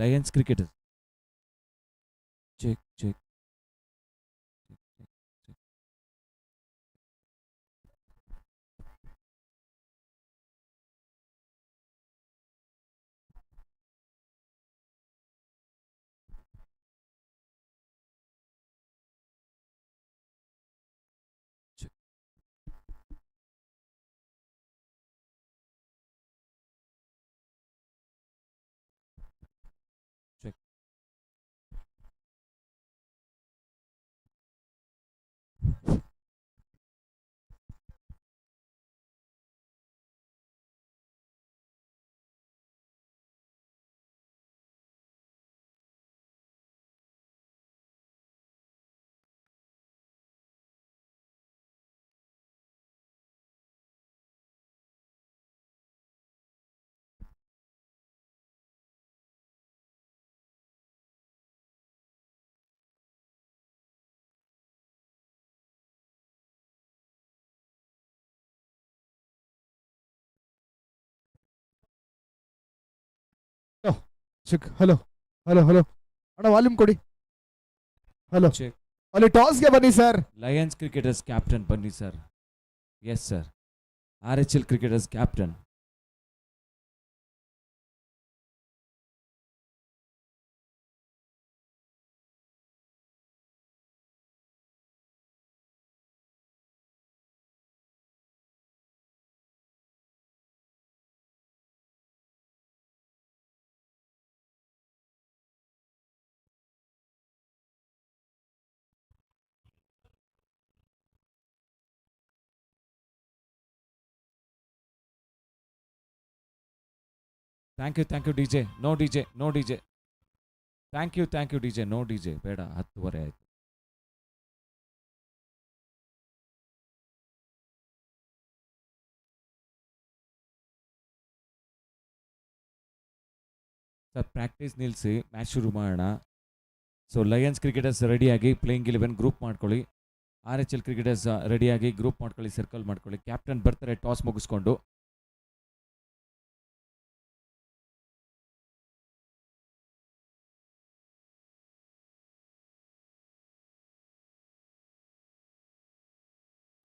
lions cricketers check. Hello hello hello ಅಣ್ಣ ವಾಲ್ಯೂಮ್ ಕೊಡಿ. Hello check. ಅಲ್ಲಿ ಟಾಸ್ಗೆ ಬನ್ನಿ ಸರ್. ಲಯನ್ಸ್ ಕ್ರಿಕೆಟರ್ಸ್ ಕ್ಯಾಪ್ಟನ್ ಬನ್ನಿ sir. Yes sir. RHL cricketers captain. Thank you DJ. No DJ. ಥ್ಯಾಂಕ್ you DJ. No DJ ಬೇಡ, 10:30 ಆಯ್ತು. Sir practice ನಿಲ್ಲಿಸಿ ಮ್ಯಾಚ್ ಶುರು ಮಾಡೋಣ. ಸೊ ಲಯನ್ಸ್ ಕ್ರಿಕೆಟರ್ಸ್ ರೆಡಿಯಾಗಿ ಪ್ಲೇಯಿಂಗ್ 11 ಗ್ರೂಪ್ ಮಾಡ್ಕೊಳ್ಳಿ. RHL ಕ್ರಿಕೆಟರ್ಸ್ ರೆಡಿಯಾಗಿ ಗ್ರೂಪ್ ಮಾಡ್ಕೊಳ್ಳಿ, ಸರ್ಕಲ್ ಮಾಡ್ಕೊಳ್ಳಿ. ಕ್ಯಾಪ್ಟನ್ ಬರ್ತಾರೆ ಟಾಸ್ ಮುಗಿಸ್ಕೊಂಡು.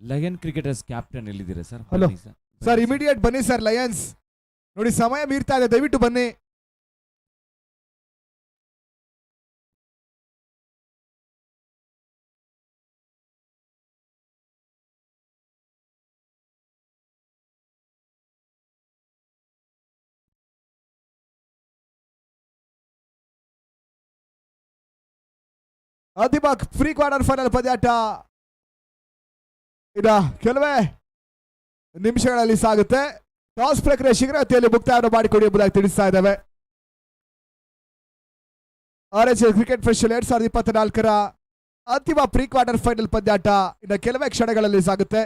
ಲಯನ್ ಕ್ರಿಕೆಟರ್ಸ್ ಕ್ಯಾಪ್ಟನ್ ಎಲ್ಲಿದ್ದೀರಾ ಸರ್? ಹಲೋ ಸರ್, ಇಮಿಡಿಯೇಟ್ ಬನ್ನಿ ಸರ್. ಲಯನ್ಸ್ ನೋಡಿ ಸಮಯ ಮೀರ್ತಾ ಇದೆ, ದಯವಿಟ್ಟು ಬನ್ನಿ. ಅಂತಿಮ ಪ್ರೀ ಕ್ವಾರ್ಟರ್ ಫೈನಲ್ ಪಂದ್ಯಾಟ ಇದ ಕೆಲವೇ ನಿಮಿಷಗಳಲ್ಲಿ ಸಾಗುತ್ತೆ. ಟಾಸ್ ಪ್ರಕ್ರಿಯೆ ಶೀಘ್ರತೆಯಲ್ಲಿ ಮುಕ್ತಾಯ ಮಾಡಿಕೊಡಿ ಎಂಬುದಾಗಿ ತಿಳಿಸ್ತಾ ಇದ್ದೇವೆ. RHS ಕ್ರಿಕೆಟ್ ಫೆಸ್ಟಿವಲ್ 2024 ಅಂತಿಮ ಪ್ರೀ ಕ್ವಾರ್ಟರ್ ಫೈನಲ್ ಪಂದ್ಯಾಟ ಇನ್ನು ಕೆಲವೇ ಕ್ಷಣಗಳಲ್ಲಿ ಸಾಗುತ್ತೆ.